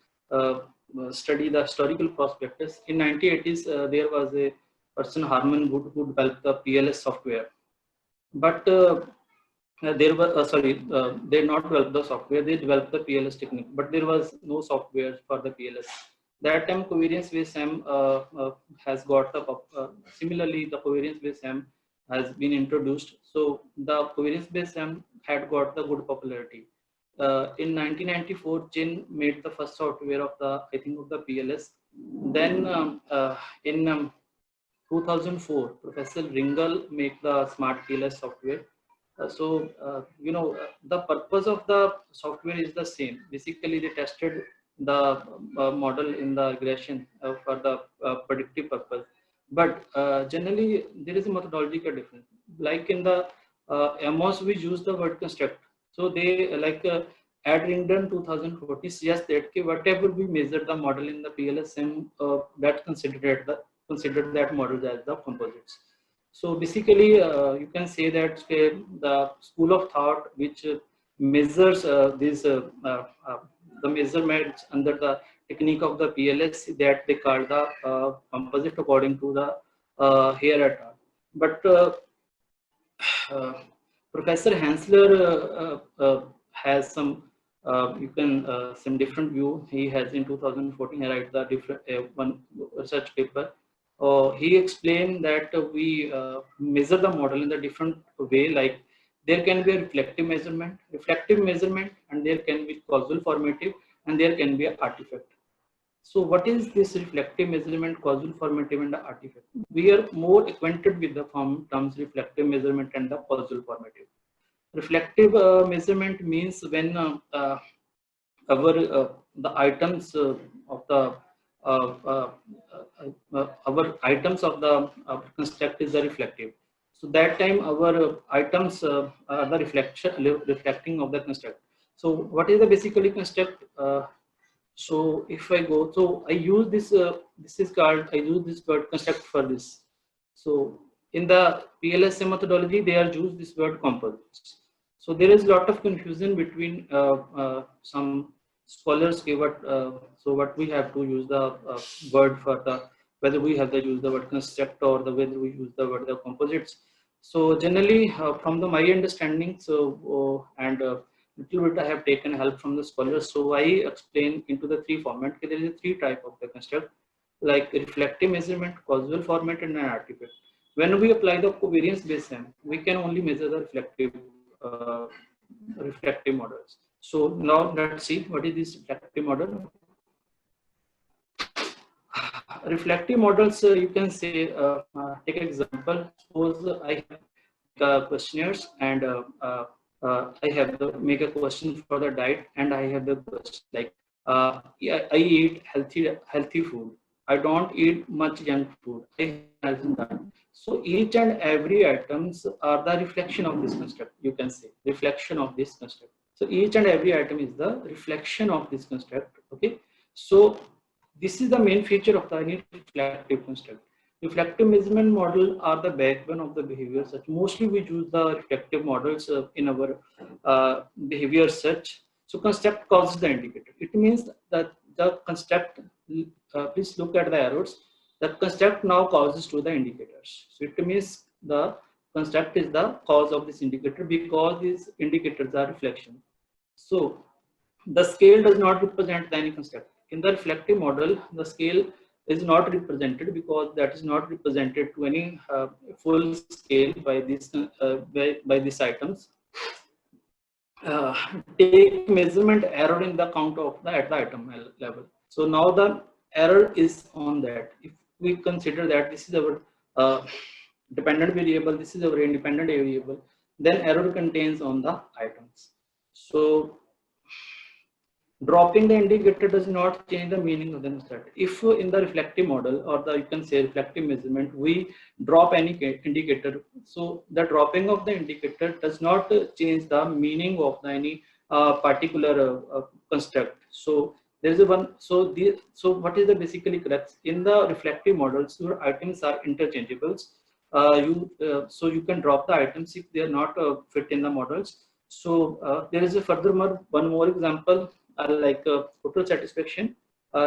study the historical prospectus. In 1980s, there was a person, Harman Wood, who developed the PLS software. But there was they not developed the software, they developed the PLS technique, but there was no software for the PLS. That time covariance-based SEM has got the similarly the covariance-based SEM has been introduced. So the covariance-based SEM had got the good popularity. In 1994, Chin made the first software of the of the PLS. Then in 2004, Professor Ringel made the smart PLS software. The purpose of the software is the same. Basically, they tested the model in the regression for the predictive purpose. But generally, there is a methodological difference. Like in the Amos we use the word construct. So they like Adrington 2014 suggests that whatever we measure the model in the PLSM, that considered that model as the composites. So basically, you can say that the school of thought which measures the measurements under the technique of the PLS, that they call the composite according to the here at all. But Professor Hansler has some some different view. He has in 2014 he write the different one research paper. He explained that we measure the model in a different way. Like there can be a reflective measurement, and there can be causal formative, and there can be an artifact. So what is this reflective measurement, causal formative, and the artifact? We are more acquainted with the terms reflective measurement and the causal formative. Reflective measurement means when the items of the our items of the construct is the reflective. So that time our items are the reflecting of the construct. So what is the basically construct? So if I go, so I use this, this is called, I use this word construct for this. So in the PLSM methodology, they are used this word composites. So there is a lot of confusion between some scholars give what, so what we have to use the word for the, whether we have to use the word construct or the whether we use the word the composites. So generally from the my understanding, so and little bit I have taken help from the scholars. So I explain into the three format. There is a three type of the construct, like reflective measurement, causal format, and an artifact. When we apply the covariance based SEM, we can only measure the reflective models. So now let's see what is this reflective model. Reflective models, you can say, take an example. Suppose I have questionnaires and I have to make a question for the diet, and I have the question like I eat healthy food. I don't eat much junk food. So each and every items are the reflection of this construct. You can say reflection of this construct. So each and every item is the reflection of this construct. Okay. So this is the main feature of the reflective construct. Reflective measurement model are the backbone of the behavior search. Mostly we use the reflective models in our behavior search. So construct causes the indicator. It means that the construct, please look at the arrows, the construct now causes to the indicators. So it means the construct is the cause of this indicator because these indicators are reflection. So the scale does not represent any construct. In the reflective model, the scale is not represented because that is not represented to any full scale by this by these items. Take measurement error in the count of the at the item level. So now the error is on that. If we consider that this is our dependent variable, this is our independent variable, then error contains on the items. So dropping the indicator does not change the meaning of the construct. If in the reflective model or the you can say reflective measurement, we drop any indicator, so the dropping of the indicator does not change the meaning of the any particular construct. So there is a one. So what is the basically correct in the reflective models? Your items are interchangeable. So you can drop the items if they are not fit in the models. So there is a one more example. Like hotel satisfaction.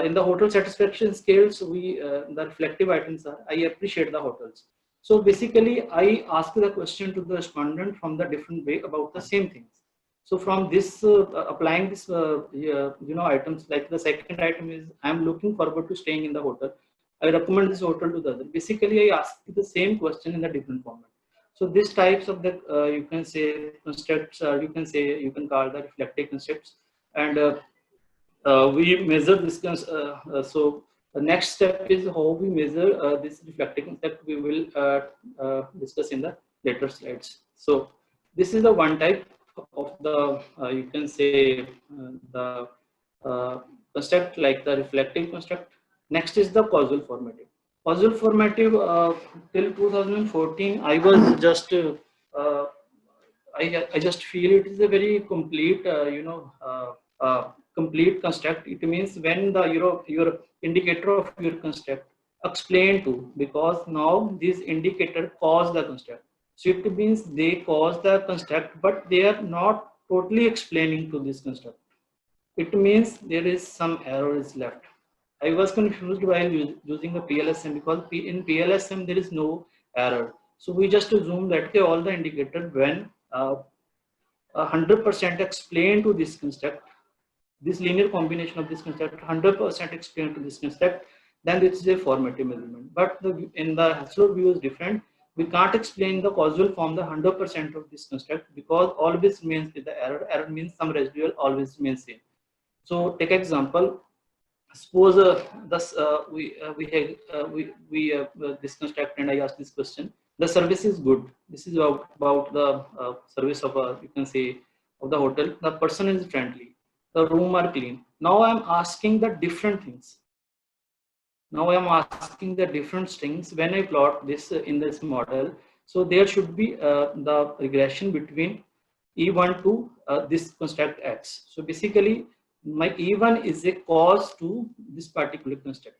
In the hotel satisfaction scales, the reflective items are I appreciate the hotels. So basically, I ask the question to the respondent from the different way about the same things. So from this, applying this, items like the second item is I am looking forward to staying in the hotel. I recommend this hotel to the other. Basically, I ask the same question in a different format. So these types of the you can say constructs, you can call the reflective constructs. And we measure this. So the next step is how we measure this reflective construct. We will discuss in the later slides. So this is the one type of the you can say the construct like the reflective construct. Next is the causal formative. Causal formative till 2014, I was just I just feel it is a very complete, complete construct. It means when the your indicator of your construct explain to, because now this indicator cause the construct. So it means they cause the construct, but they are not totally explaining to this construct. It means there is some error is left. I was confused while using the PLSM, because in PLSM there is no error. So we just assume that okay, all the indicator when 100% explain to this construct, this linear combination of this construct 100% explain to this construct, then this is a formative measurement. But in the Hausdorff view is different. We can't explain the causal form the 100% of this construct, because always remains with the error. Error means some residual always remains same. So take example. Suppose this construct, and I ask this question. The service is good. This is about the service of you can say of the hotel. The person is friendly. The room are clean. Now I am asking the different things. Now I am asking the different strings when I plot this in this model. So there should be the regression between E1 to this construct X. So basically my E1 is a cause to this particular construct.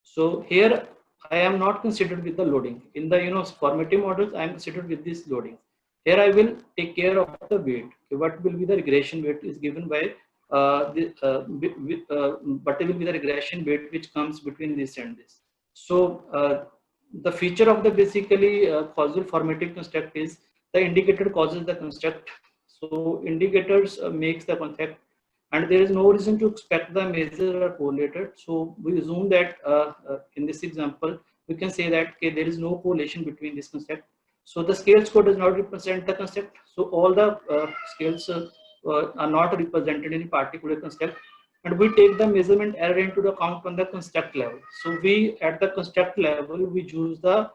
So here I am not considered with the loading. In the formative models, I am considered with this loading. Here I will take care of the weight. Okay, what will be the regression weight is given by what will be the regression weight which comes between this and this. So the feature of the basically causal formative construct is the indicator causes the construct. So indicators makes the construct, and there is no reason to expect the measure are correlated. So we assume that in this example, we can say that okay, there is no correlation between this construct. So the scale score does not represent the construct. So all the scales are not represented in a particular construct. And we take the measurement error into the account on the construct level. So we at the construct level, we use the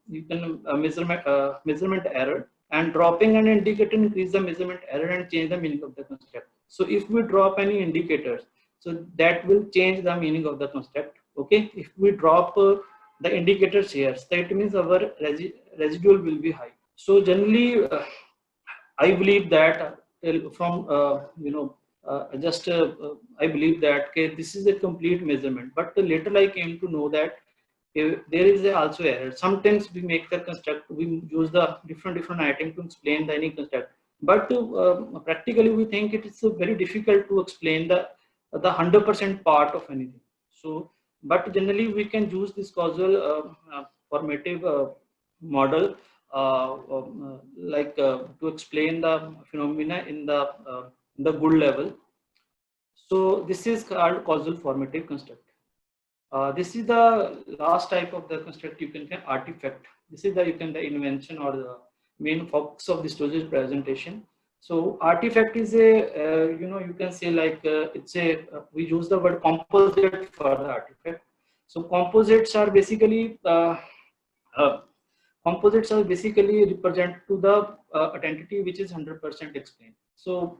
measurement error, and dropping an indicator increase the measurement error and change the meaning of the construct. So if we drop any indicators, so that will change the meaning of the construct. Okay, if we drop the indicators here, so it means our residual will be high. So generally, I believe that from I believe that okay, this is a complete measurement. But later I came to know that there is also error. Sometimes we make the construct, we use the different item to explain the any construct. But practically we think it is very difficult to explain the 100% part of anything. So, but generally we can use this causal formative model to explain the phenomena in the good level. So this is called causal formative construct. This is the last type of the construct you can get, artifact. This is the invention or the main focus of this today's presentation. So artifact is a you can say like it's a we use the word composite for the artifact. So composites are basically represent to the identity which is 100% explained. So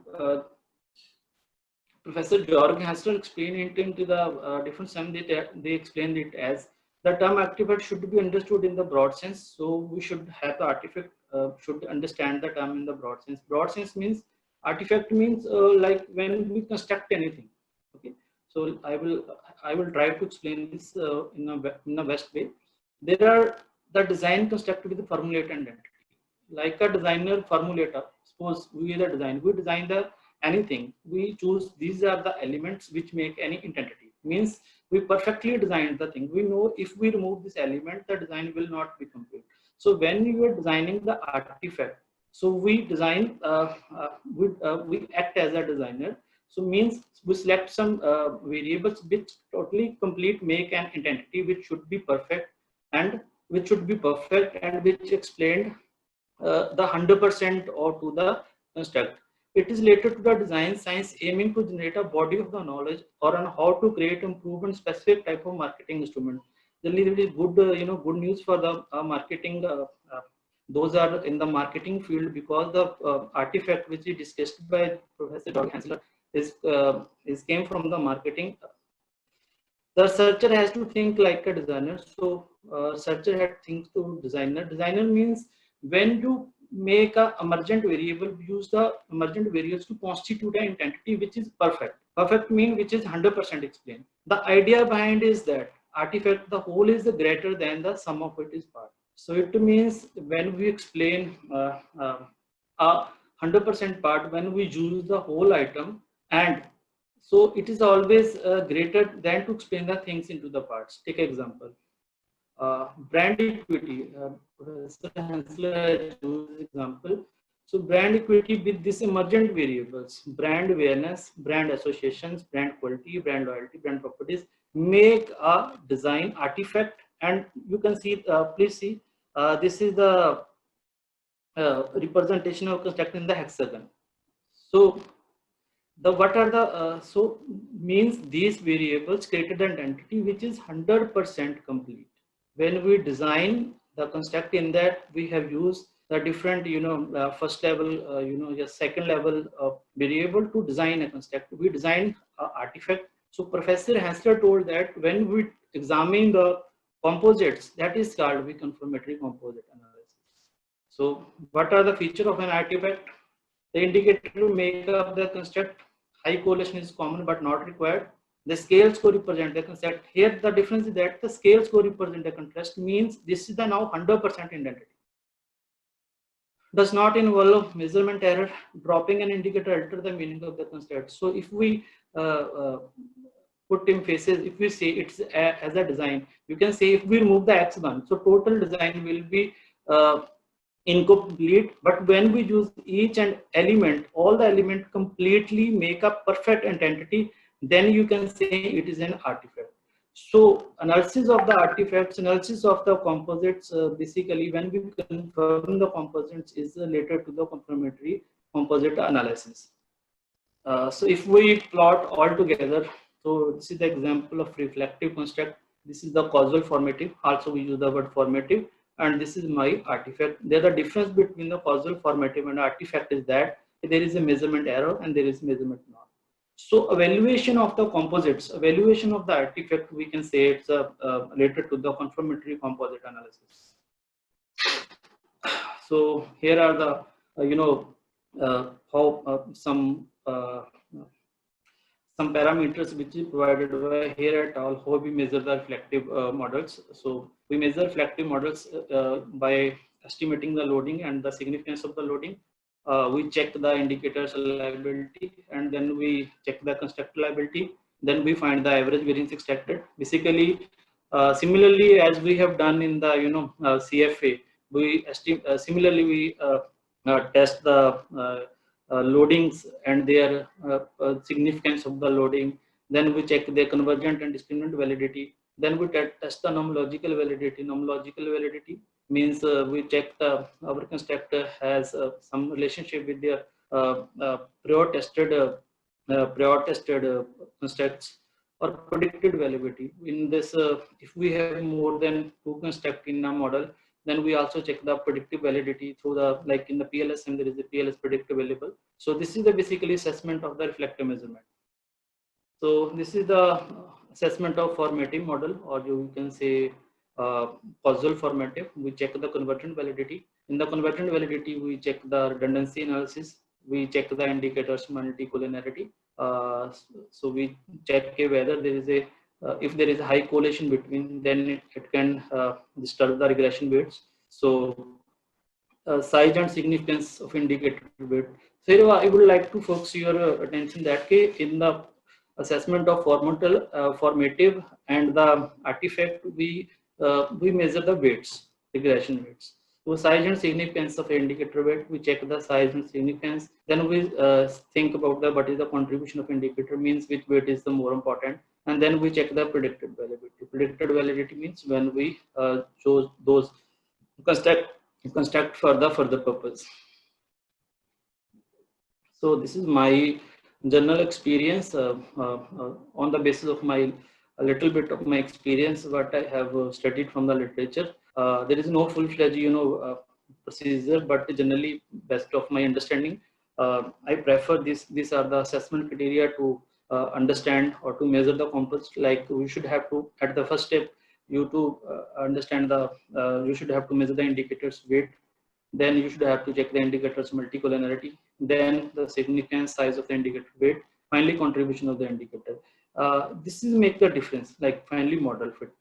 Professor Georg Hansler explained it into the different sum. They explained it as the term artifact should be understood in the broad sense. So we should have the artifact should understand the term in the broad sense. Broad sense means artifact means like when we construct anything. Okay, so I will try to explain this in a best way. There are the design constructed with the formulator and entity. Like a designer formulator. Suppose we are the design. We design the anything, we choose these are the elements which make any entity. Means we perfectly designed the thing. We know if we remove this element, the design will not be complete. So when you are designing the artifact, so we design, we act as a designer. So means we select some variables which totally complete make an entity which should be perfect and which explained the 100% or to the construct. It is related to the design science aiming to generate a body of the knowledge or on how to create improvement specific type of marketing instrument. Generally, it is good, good news for the marketing. Those are in the marketing field, because the artifact which is discussed by Professor Georg Hansler is came from the marketing. The researcher has to think like a designer. So researcher had things to designer. Designer means when you make a emergent variable, use the emergent variables to constitute an entity which is perfect. Perfect mean which is 100% explained. The idea behind is that artifact, the whole is greater than the sum of its part. So it means when we explain a 100% part, when we use the whole item, and so it is always greater than to explain the things into the parts. Take example. Brand equity. Professor Hensler chose example. So brand equity with these emergent variables, brand awareness, brand associations, brand quality, brand loyalty, brand properties, make a design artifact. And you can see, please see, this is the representation of construct in the hexagon. So the what are the so means these variables created an entity which is 100% complete. When we design the construct, in that we have used the different first level just second level of variable to design a construct. We design an artifact. So Professor Hensler told that when we examine the composites, that is called confirmatory composite analysis. So what are the features of an artifact? The indicator to make up the construct. High correlation is common but not required. The scales co-represent the construct. Here the difference is that the scales co-represent the contrast, means this is the now 100% identity. Does not involve measurement error. Dropping an indicator alter the meaning of the construct. So if we put emphasis, if we say it's as a design, you can say if we remove the x1, so total design will be incomplete. But when we use each and element, all the element completely make a perfect entity, then you can say it is an artifact. So analysis of the artifacts, analysis of the composites, basically when we confirm the composites is related to the confirmatory composite analysis. So if we plot all together, so this is the example of reflective construct. This is the causal formative. Also we use the word formative. And this is my artifact. There's a difference between the causal formative and artifact is that there is a measurement error and there is measurement norm. So evaluation of the composites, evaluation of the artifact, we can say it's related to the confirmatory composite analysis. So here are the how some parameters which is provided by here at all, how we measure the reflective models. So we measure reflective models by estimating the loading and the significance of the loading. We check the indicators reliability, and then we check the construct reliability. Then we find the average variance extracted. Basically, similarly as we have done in the CFA, we similarly we test the loadings and their significance of the loading. Then we check their convergent and discriminant validity. Then we test the nomological validity. Nomological validity means we check our construct has some relationship with their prior tested constructs or predicted validity. In this, if we have more than 2 constructs in a model, then we also check the predictive validity through the, like in the PLSM, there is a PLS predictive variable. So this is the basically assessment of the reflective measurement. So this is the assessment of formative model, or you can say causal formative. We check the convergent validity. In the convergent validity, we check the redundancy analysis. We check the indicators multicollinearity. So we check whether there is a if there is a high correlation between, then it can disturb the regression weights. So size and significance of indicator weight. So here I would like to focus your attention that in the assessment of formative and the artifact, we measure the weights, regression weights. So size and significance of indicator weight, we check the size and significance. Then we think about the what is the contribution of indicator, means which weight is the more important. And then we check the predicted validity. Predicted validity means when we chose those construct for the further purpose. So this is my general experience on the basis of my a little bit of my experience, what I have studied from the literature. There is no full-fledged procedure, but generally best of my understanding, I prefer this. These are the assessment criteria to understand or to measure the composite. Like we should have to, at the first step, you to understand the you should have to measure the indicators weight. Then you should have to check the indicator's multicollinearity, then the significance size of the indicator weight, finally contribution of the indicator. This is make the difference, like finally model fit.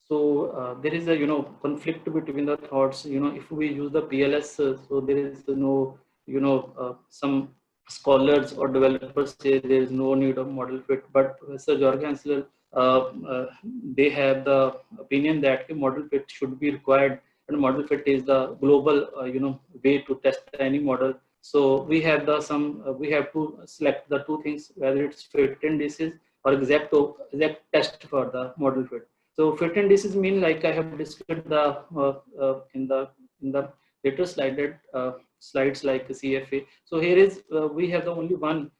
So there is a conflict between the thoughts. If we use the PLS, so there is no some scholars or developers say there is no need of model fit, but Professor Georg Hensler, they have the opinion that model fit should be required, and model fit is the global way to test any model. So we have we have to select the two things, whether it's fit indices or exact test for the model fit. So fit indices mean, like I have discussed in the later slides like CFA. So here is we have the only one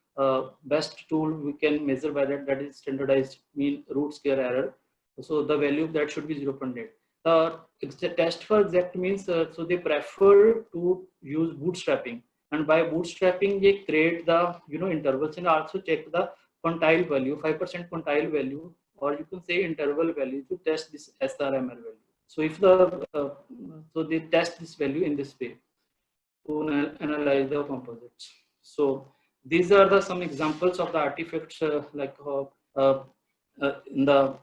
best tool we can measure by that is standardized mean root square error. So the value of that should be 0.8. The test for exact means, so they prefer to use bootstrapping, and by bootstrapping they create the intervals and also check the quantile value, 5% quantile value, or you can say interval value, to test this SRMR value. So if so they test this value in this way to analyze the composites. So these are some examples of the artifacts, like in the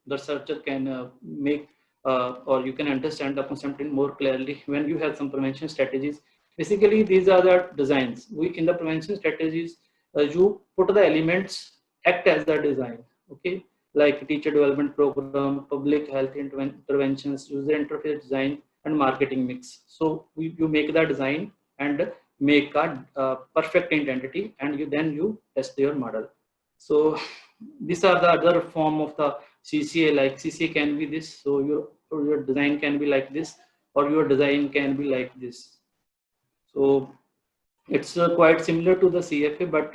researcher can make or you can understand the concept in more clearly when you have some prevention strategies. Basically, these are the designs. In the prevention strategies, you put the elements act as the design. Okay, like teacher development program, public health interventions, user interface design, and marketing mix. So you make the design and make a perfect identity, and then you test your model. So these are the other form of the CCA. Like CCA can be this, so your design can be like this, or your design can be like this. So it's quite similar to the CFA, but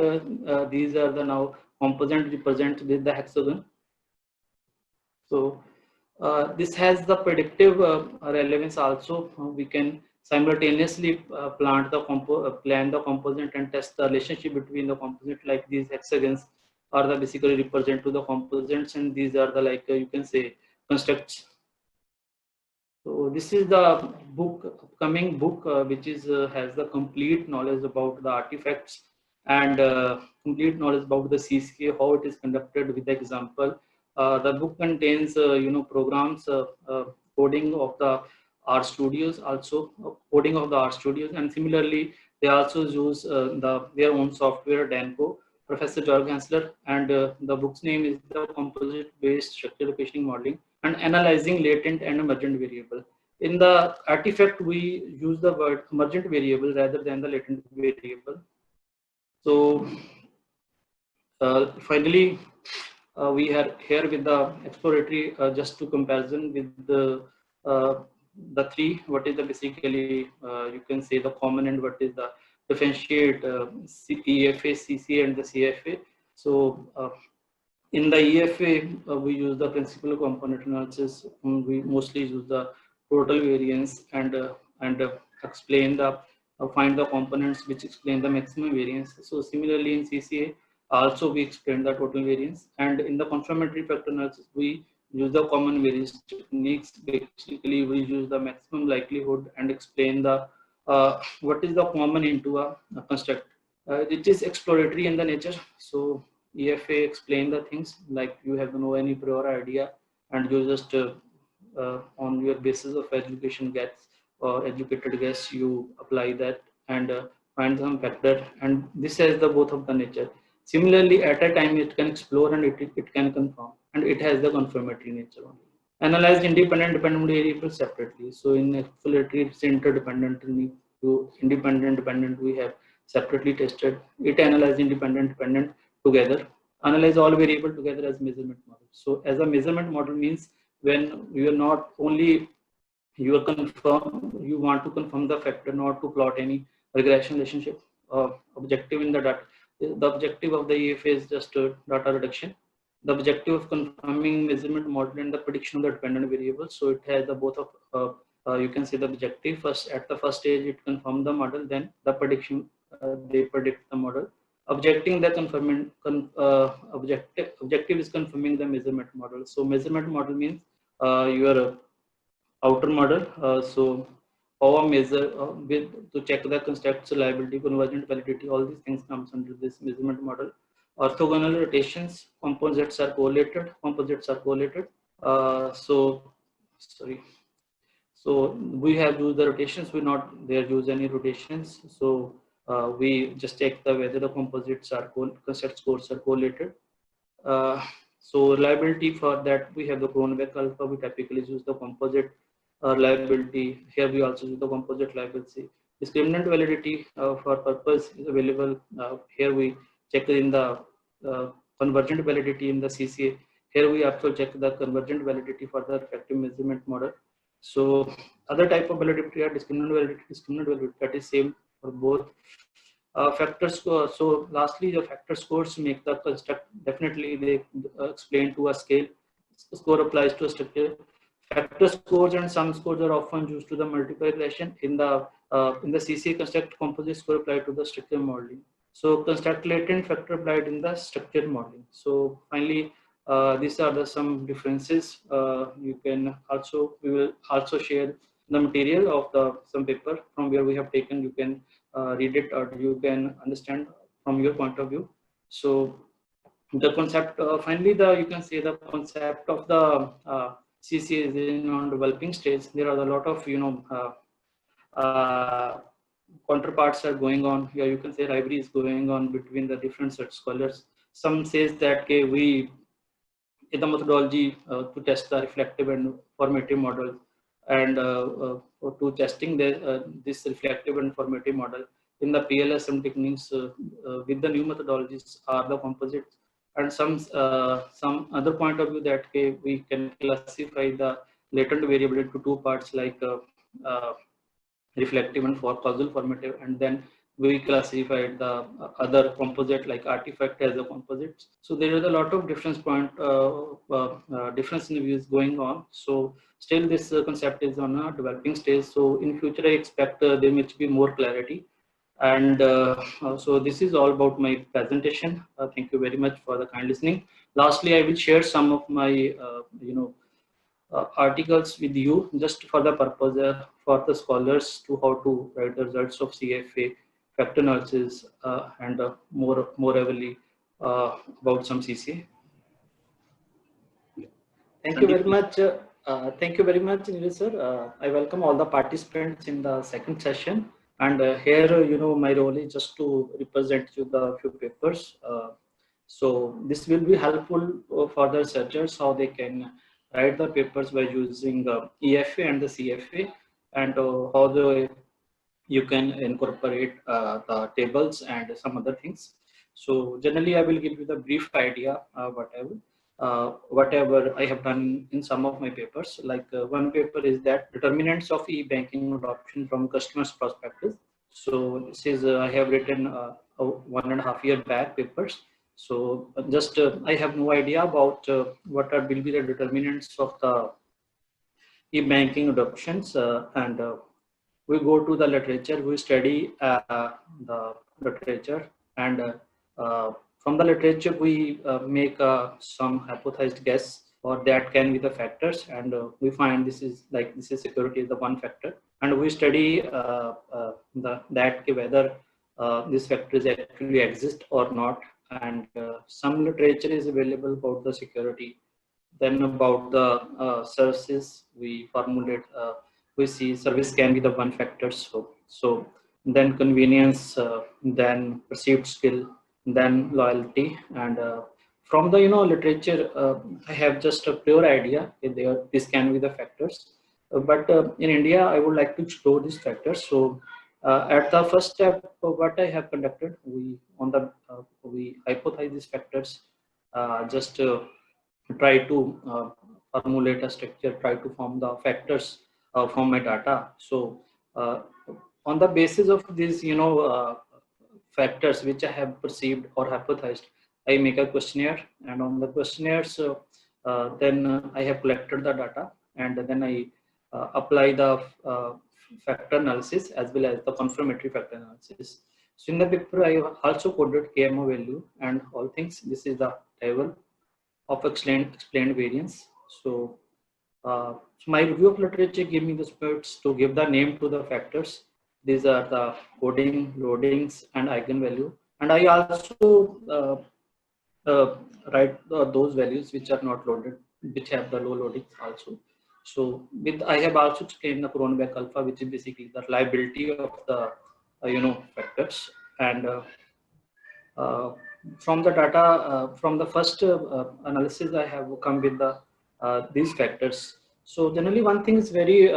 these are the now composite represent with the hexagon. So this has the predictive relevance also. We can simultaneously plan the composite and test the relationship between the composite, like these hexagons are the basically represent to the composites, and these are the like you can say constructs. So this is the upcoming book, which is has the complete knowledge about the artifacts and complete knowledge about the CCA, how it is conducted with the example. The book contains programs, coding of the R Studios, also coding of the R Studios, and similarly they also use their own software Danco. Professor Georg Hensler, and the book's name is the Composite-Based Structural Conditioning Modeling and Analyzing Latent and Emergent Variable. In the artifact, we use the word emergent variable rather than the latent variable. So finally, we are here with the exploratory, just to comparison with the three. What is the basically you can say the common, and what is the differentiate EFA, CCA, and the CFA. So in the EFA, we use the principal component analysis. We mostly use the total variance and explain the find the components which explain the maximum variance. So similarly in CCA, also we explain the total variance, and in the confirmatory factor analysis, we use the common variance techniques. Basically, we use the maximum likelihood and explain the what is the common into a construct. It is exploratory in the nature. So EFA explain the things like you have no any prior idea, and you just on your basis of education gets or educated guess, you apply that and find some factor, and this has the both of the nature. Similarly, at a time it can explore and it can confirm, and it has the confirmatory nature only. Analyze independent dependent variables separately. So in exploratory, it's interdependent. To independent dependent we have separately tested. It analyze independent dependent together. Analyze all variable together as measurement model. So as a measurement model means when you are not only you want to confirm the factor, not to plot any regression relationship. Objective in the data. The objective of the EFA is just data reduction. The objective of confirming measurement model and the prediction of the dependent variables. So it has the both of you can say the objective. First, at the first stage, it confirms the model. Then the prediction, they predict the model. Objective is confirming the measurement model. So measurement model means your outer model. So how a measure to check the constructs, liability, convergent validity, all these things comes under this measurement model. Orthogonal rotations, composites are correlated. So sorry. So we have used the rotations. We not there use any rotations. So we just check the whether the composites are construct scores are correlated. Uh, so reliability, for that we have the Cronbach alpha. We typically use the composite reliability. Here we also use the composite reliability. Discriminant validity for purpose is available. Here we check in the convergent validity in the CCA. Here we also check the convergent validity for the effective measurement model. So other type of validity are discriminant validity that is same for both. Factor score. So lastly, the factor scores make the construct, definitely they explain to a scale. Score applies to a structure. Factor scores and sum scores are often used to the multiply relation in the CCA construct. Composite score applied to the structure modeling. So construct latent factor applied in the structure modeling. So finally, these are the some differences. We will also share the material of the some paper from where we have taken. You can read it or you can understand from your point of view. So the concept, finally, you can say the concept of the CCA is in on developing stage. There are a lot of counterparts are going on here. You can say rivalry is going on between the different search scholars. Some says that we the methodology to test the reflective and formative model, and to testing this reflective and formative model in the PLSM techniques with the new methodologies are the composites, and some other point of view that we can classify the latent variable into two parts, like reflective and for causal formative, and then we classified the other composite like artifact as a composite. So there is a lot of difference difference in views going on. So still this concept is on a developing stage. So in future I expect there may be more clarity. And so this is all about my presentation. Thank you very much for the kind listening. Lastly, I will share some of my articles with you just for the purpose for the scholars to how to write the results of CFA, factor analysis, and more heavily about some CCA. Thank you very much. Thank you very much, Neeraj sir. I welcome all the participants in the second session. And here, my role is just to represent you the few papers. So this will be helpful for the researchers how they can write the papers by using EFA and the CFA, and how you can incorporate the tables and some other things. So generally, I will give you the brief idea whatever I have done in some of my papers. Like one paper is that determinants of e-banking adoption from customers' perspective. So this is I have written 1.5 year back papers. So just I have no idea about what will be the determinants of the e-banking adoptions, and we go to the literature, we study the literature, and from the literature we make some hypothesized guess, or that can be the factors, and we find this is security is the one factor, and we study that whether this factors actually exist or not, and some literature is available about the security. Then about the services, we formulate, we see service can be the one factor. So then convenience, then perceived skill, then loyalty, and from the literature, I have just a pure idea. This can be the factors, but in India, I would like to explore these factors. So at the first step, what I have conducted, we hypothesize these factors, just try to formulate a structure, try to form the factors from my data. So on the basis of these, factors which I have perceived or hypothesized, I make a questionnaire, and on the questionnaires, then I have collected the data, and then I apply the factor analysis as well as the confirmatory factor analysis. So in the paper, I also coded KMO value and all things. This is the table of explained variance. So So my review of literature gave me the spurts to give the name to the factors. These are the coding, loadings, and eigenvalue. And I also write those values which are not loaded, which have the low loadings also. So with I have also explained the Cronbach alpha, which is basically the reliability of the factors. And from the data, from the first analysis, I have come with the these factors. So generally, one thing is very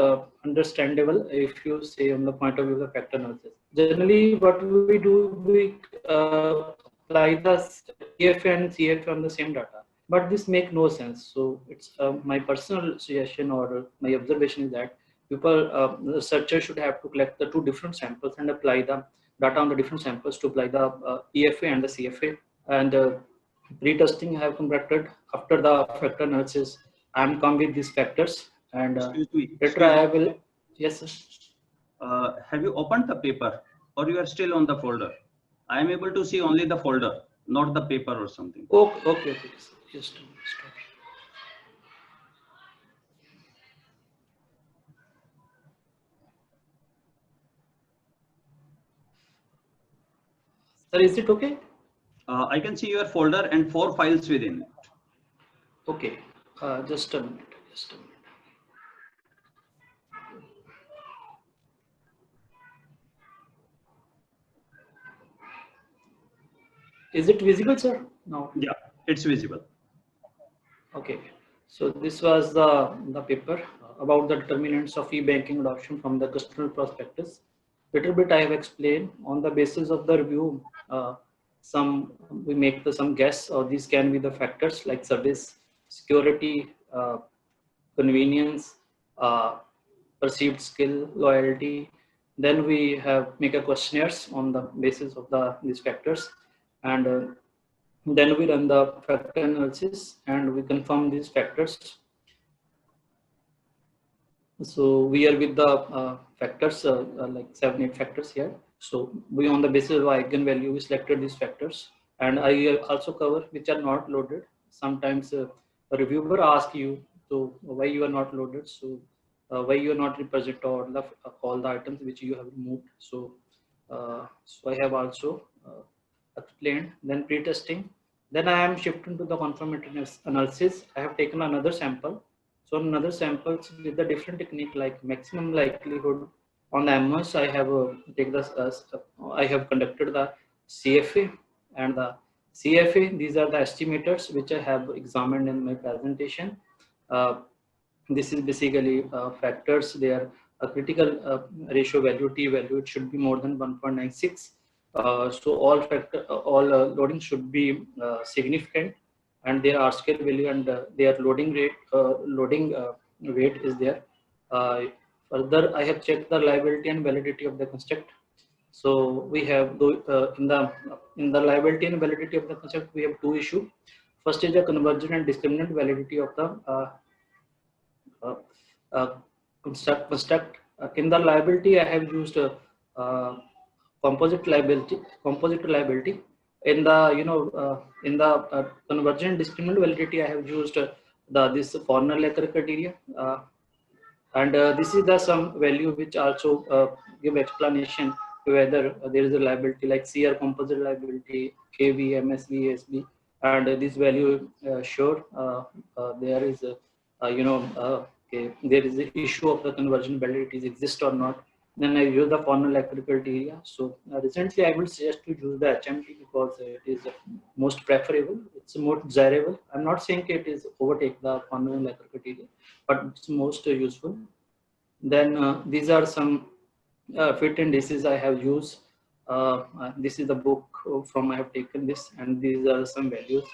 understandable if you say on the point of view of the factor analysis. Generally, what we do, we apply the EFA and CFA on the same data, but this make no sense. So it's my personal suggestion or my observation is that people, researchers should have to collect the two different samples and apply the data on the different samples to apply the EFA and the CFA. And pre-testing I have conducted after the factor analysis. I am come with these factors and Excuse me. later I will. Yes, sir. Have you opened the paper or you are still on the folder? I am able to see only the folder, not the paper or something. Okay. Just a minute. Sir, is it okay? I can see your folder and 4 files within it. Okay, just a minute. Is it visible, sir? No. Yeah, it's visible. Okay. So this was the paper about the determinants of e-banking adoption from the customer prospectus. Little bit I have explained on the basis of the review. We make some guess, or these can be the factors like service, security, convenience, perceived skill, loyalty. Then we have make a questionnaires on the basis of these factors, and then we run the factor analysis and we confirm these factors. So we are with the factors like 7-8 factors here. So we on the basis of eigenvalue we selected these factors, and I also cover which are not loaded. Sometimes a reviewer asks you, so why you are not loaded, so why you are not represent all the items which you have removed. So I have also explained. Then pre-testing. Then I am shifting to the confirmatory analysis. I have taken another sample. So another samples with a different technique like maximum likelihood on the MS. I have I have conducted the CFA and the CFA. These are the estimators which I have examined in my presentation. This is basically factors. They are a critical ratio value, T value. It should be more than 1.96. So all loading should be significant, and their R scale value and their loading weight is there. Further, I have checked the reliability and validity of the construct. So we have in the reliability and validity of the construct, we have two issues. First is the convergent and discriminant validity of the construct. In the reliability, I have used composite reliability. In the convergent discriminant validity, I have used this Forner-Lecker criteria, and this is the some value which also give explanation to whether there is a reliability like CR composite reliability, KV, MSV, ASB, and this value sure there is okay, there is the issue of the conversion validity exist or not. Then I use the Forner-Lecker criteria. So recently I will suggest to use the HMT because it is most preferable. It's more desirable. I'm not saying it is overtake the Forner-Lecker criteria, but it's most useful. Then these are some fit indices I have used. This is the book from I have taken this, and these are some values.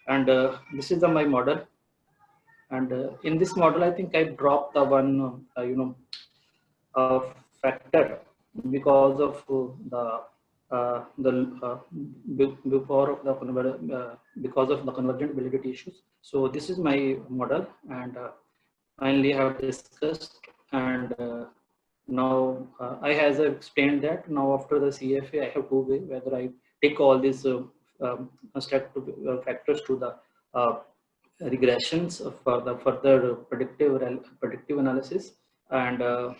And this is my model. And in this model, I think I dropped the one factor because of because of the convergent validity issues. So this is my model, and finally I have discussed, and now I has explained that now after the CFA I have two ways whether I take all these construct factors to the regressions for the further predictive analysis. And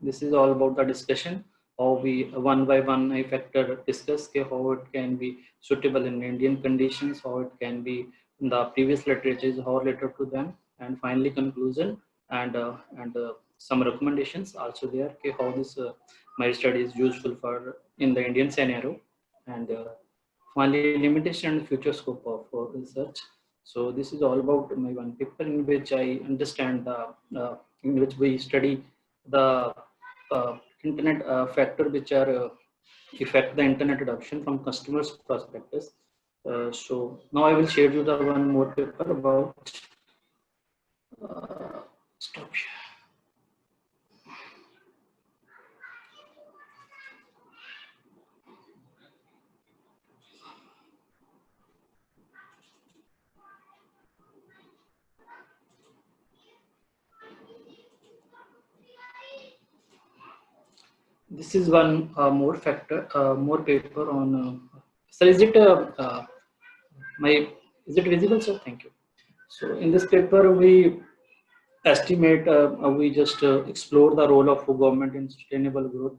this is all about the discussion, how we one by one factor discuss how it can be suitable in Indian conditions, how it can be in the previous literatures, how related to them, and finally conclusion and some recommendations also there, how this my study is useful for in the Indian scenario, and finally limitation and future scope of research. So this is all about my one paper in which I understand the in which we study the internet factor which are affect the internet adoption from customers' perspectives. So now I will share you the one more paper about stop share. This is one more paper on. So is it my is it visible, sir? Thank you. So in this paper we estimate we just explore the role of government in sustainable growth.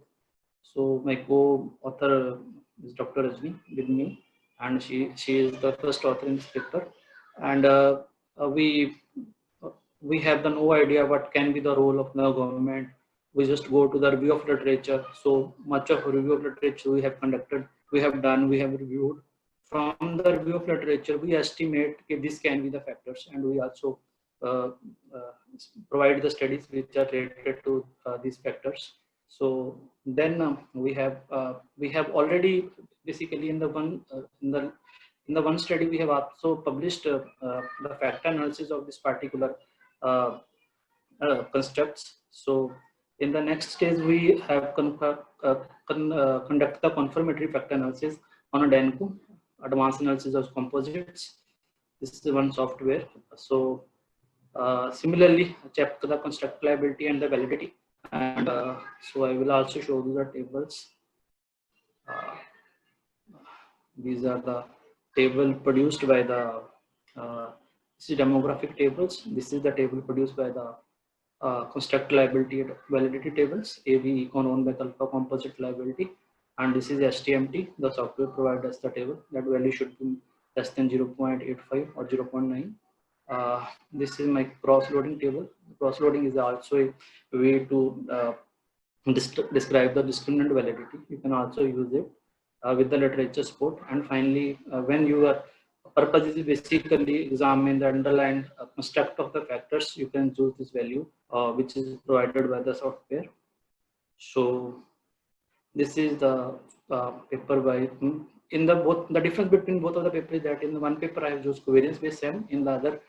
So my co-author is Dr. Rajni with me, and she is the first author in this paper, and we have the no idea what can be the role of the government. We just go to the review of literature. So much of review of literature we have conducted, we have done, we have reviewed. From the review of literature, we estimate if this can be the factors, and we also uh, uh, provide the studies which are related to these factors. So then we have already basically in the one in the one study we have also published the factor analysis of this particular uh, constructs. So in the next stage, we have conduct the confirmatory factor analysis on a DENCO, advanced analysis of composites. This is one software. So similarly, check the constructibility and the validity. And so I will also show you the tables. These are the table produced by the this is demographic tables. This is the table produced by the construct liability validity tables, AV econ 1 by alpha composite liability, and this is STMT. The software provides us the table. That value should be less than 0.85 or 0.9. This is my cross-loading table. Cross-loading is also a way to describe the discriminant validity. You can also use it with the literature support. And finally, when you are purpose is basically examine the underlying construct of the factors, you can choose this value which is provided by the software. So this is the paper by in the both the difference between both of the papers that in the one paper I have used covariance based SEM, in the other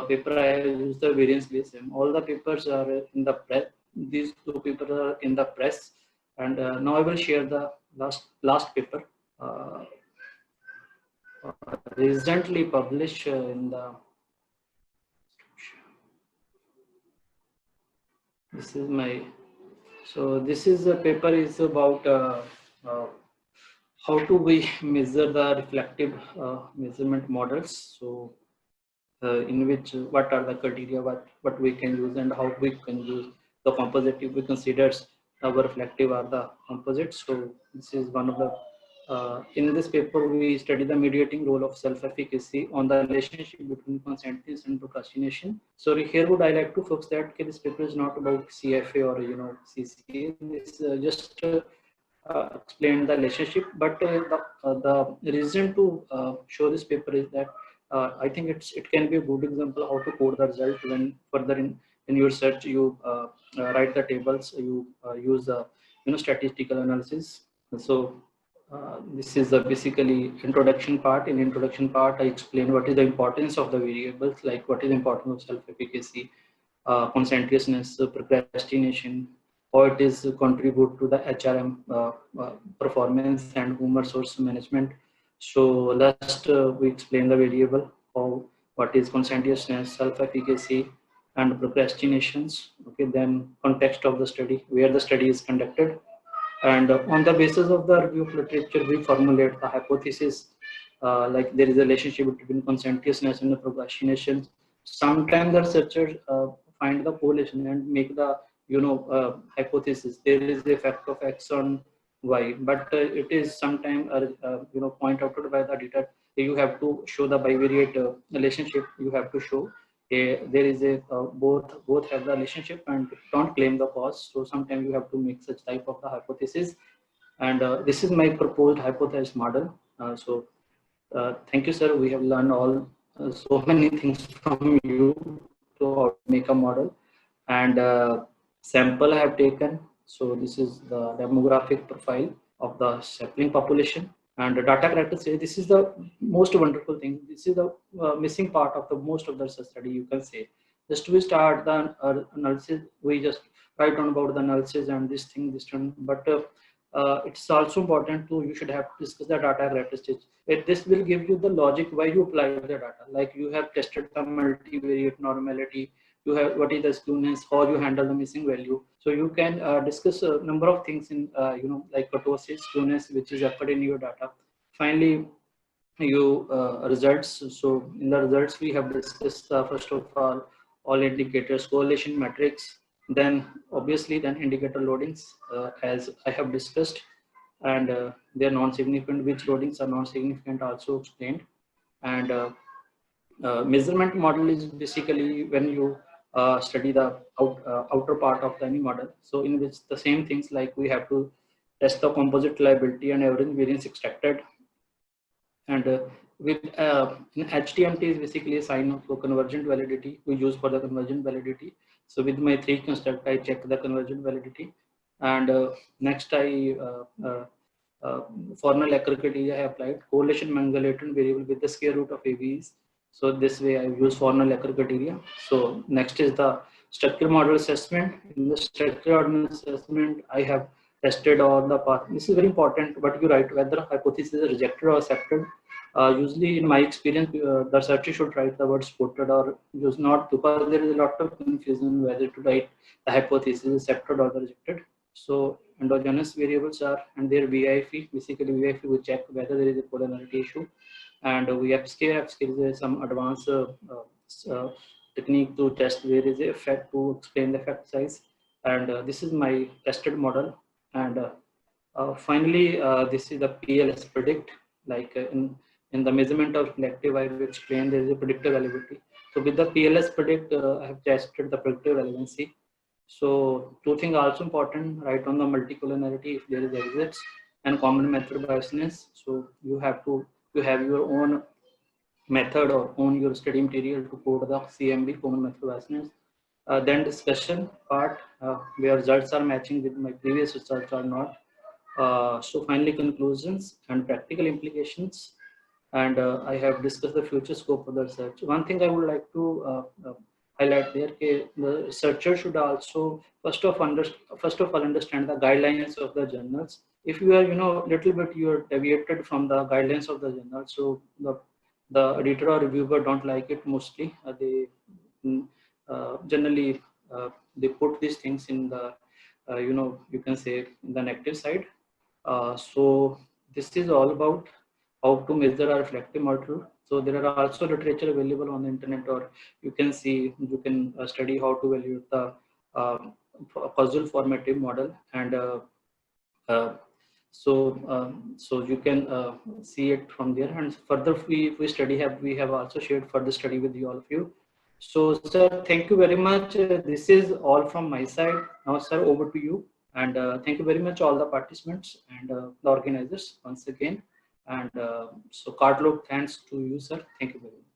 paper I have used the variance based SEM. All the papers are in the press. These two papers are in the press, and now I will share the last paper. Recently published in the this is my so this is a paper is about how to we measure the reflective measurement models. So in which what are the criteria what we can use and how we can use the composite if we considers our reflective or the composite. So this is one of the in this paper, we study the mediating role of self-efficacy on the relationship between conscientiousness and procrastination. So here would I like to focus that okay, this paper is not about CFA or CCA. It's just explain the relationship. But the reason to show this paper is that I think it can be a good example how to code the result when further in your search you write the tables, you use the statistical analysis. So this is the basically introduction part. In introduction part, I explain what is the importance of the variables, like what is the importance of self-efficacy, conscientiousness, procrastination, how it is contribute to the HRM performance and human resource management. So last we explain the variable, what is conscientiousness, self-efficacy, and procrastinations. Okay, then context of the study, where the study is conducted. And on the basis of the review of literature, we formulate the hypothesis like there is a relationship between conscientiousness and the procrastination. Sometimes the researchers find the correlation and make the hypothesis there is the effect of X on Y, but it is sometimes point out by the editor. You have to show the bivariate relationship. You have to show there is a both have the relationship and don't claim the cause. So sometimes you have to make such type of the hypothesis, and this is my proposed hypothesis model. Thank you, sir. We have learned all so many things from you to make a model, and sample I have taken. So this is the demographic profile of the sapling population, and the data characteristics. This is the most wonderful thing. This is the missing part of the most of the study, you can say. Just to start the analysis, we just write on about the analysis and this thing, this one, but it's also important to, you should have to discuss the data characteristics. This will give you the logic why you apply the data. Like you have tested the multivariate normality, you have what is the skewness, how you handle the missing value. So you can discuss a number of things in like kurtosis, skewness, which is occurred in your data. Finally, you results. So in the results we have discussed first of all indicators, correlation matrix, then obviously then indicator loadings as I have discussed, and they are non-significant. Which loadings are non-significant also explained. And measurement model is basically when you study the outer part of any model. So in which the same things like we have to test the composite reliability and average variance extracted. And with HTMT is basically a sign of convergent validity we use for the convergent validity. So with my 3 construct, I check the convergent validity, and next I formal criteria I applied correlation Mangalerton variable with the square root of AVs. So this way I use formal criteria. So next is the structure model assessment. In the structure model assessment, I have tested all the path. This is very important, but you write whether hypothesis is rejected or accepted. Usually in my experience, the researcher should write the word supported or use not, because there is a lot of confusion whether to write the hypothesis is accepted or rejected. So endogenous variables are, and their VIF, basically VIF we check whether there is a polarity issue, and VF-scale is some advanced technique to test where is the effect to explain the effect size, and this is my tested model. And finally, this is the PLS predict, like in the measurement of reflective, I will explain there is a predictive reliability. So with the PLS predict, I have tested the predictive relevancy. So two things are also important, right, on the multicollinearity if there is exists, and common method biasness. So you have your own method or own your study material to code the CMB, common method biasness. Then discussion part where results are matching with my previous results or not. So finally conclusions and practical implications, and I have discussed the future scope of the research. One thing I would like to highlight there, the researcher should also first of all understand the guidelines of the journals. If you are little bit you are deviated from the guidelines of the journal, so the editor or reviewer don't like it mostly. They generally they put these things in the you can say in the negative side. So this is all about how to measure a reflective model. So there are also literature available on the internet, or you can study how to evaluate the causal formative model, and so you can see it from there. And further we have also shared further study with all of you. So sir, thank you very much. This is all from my side. Now sir, over to you. And thank you very much all the participants and the organizers once again. And so Cardlock, thanks to you sir. Thank you very much.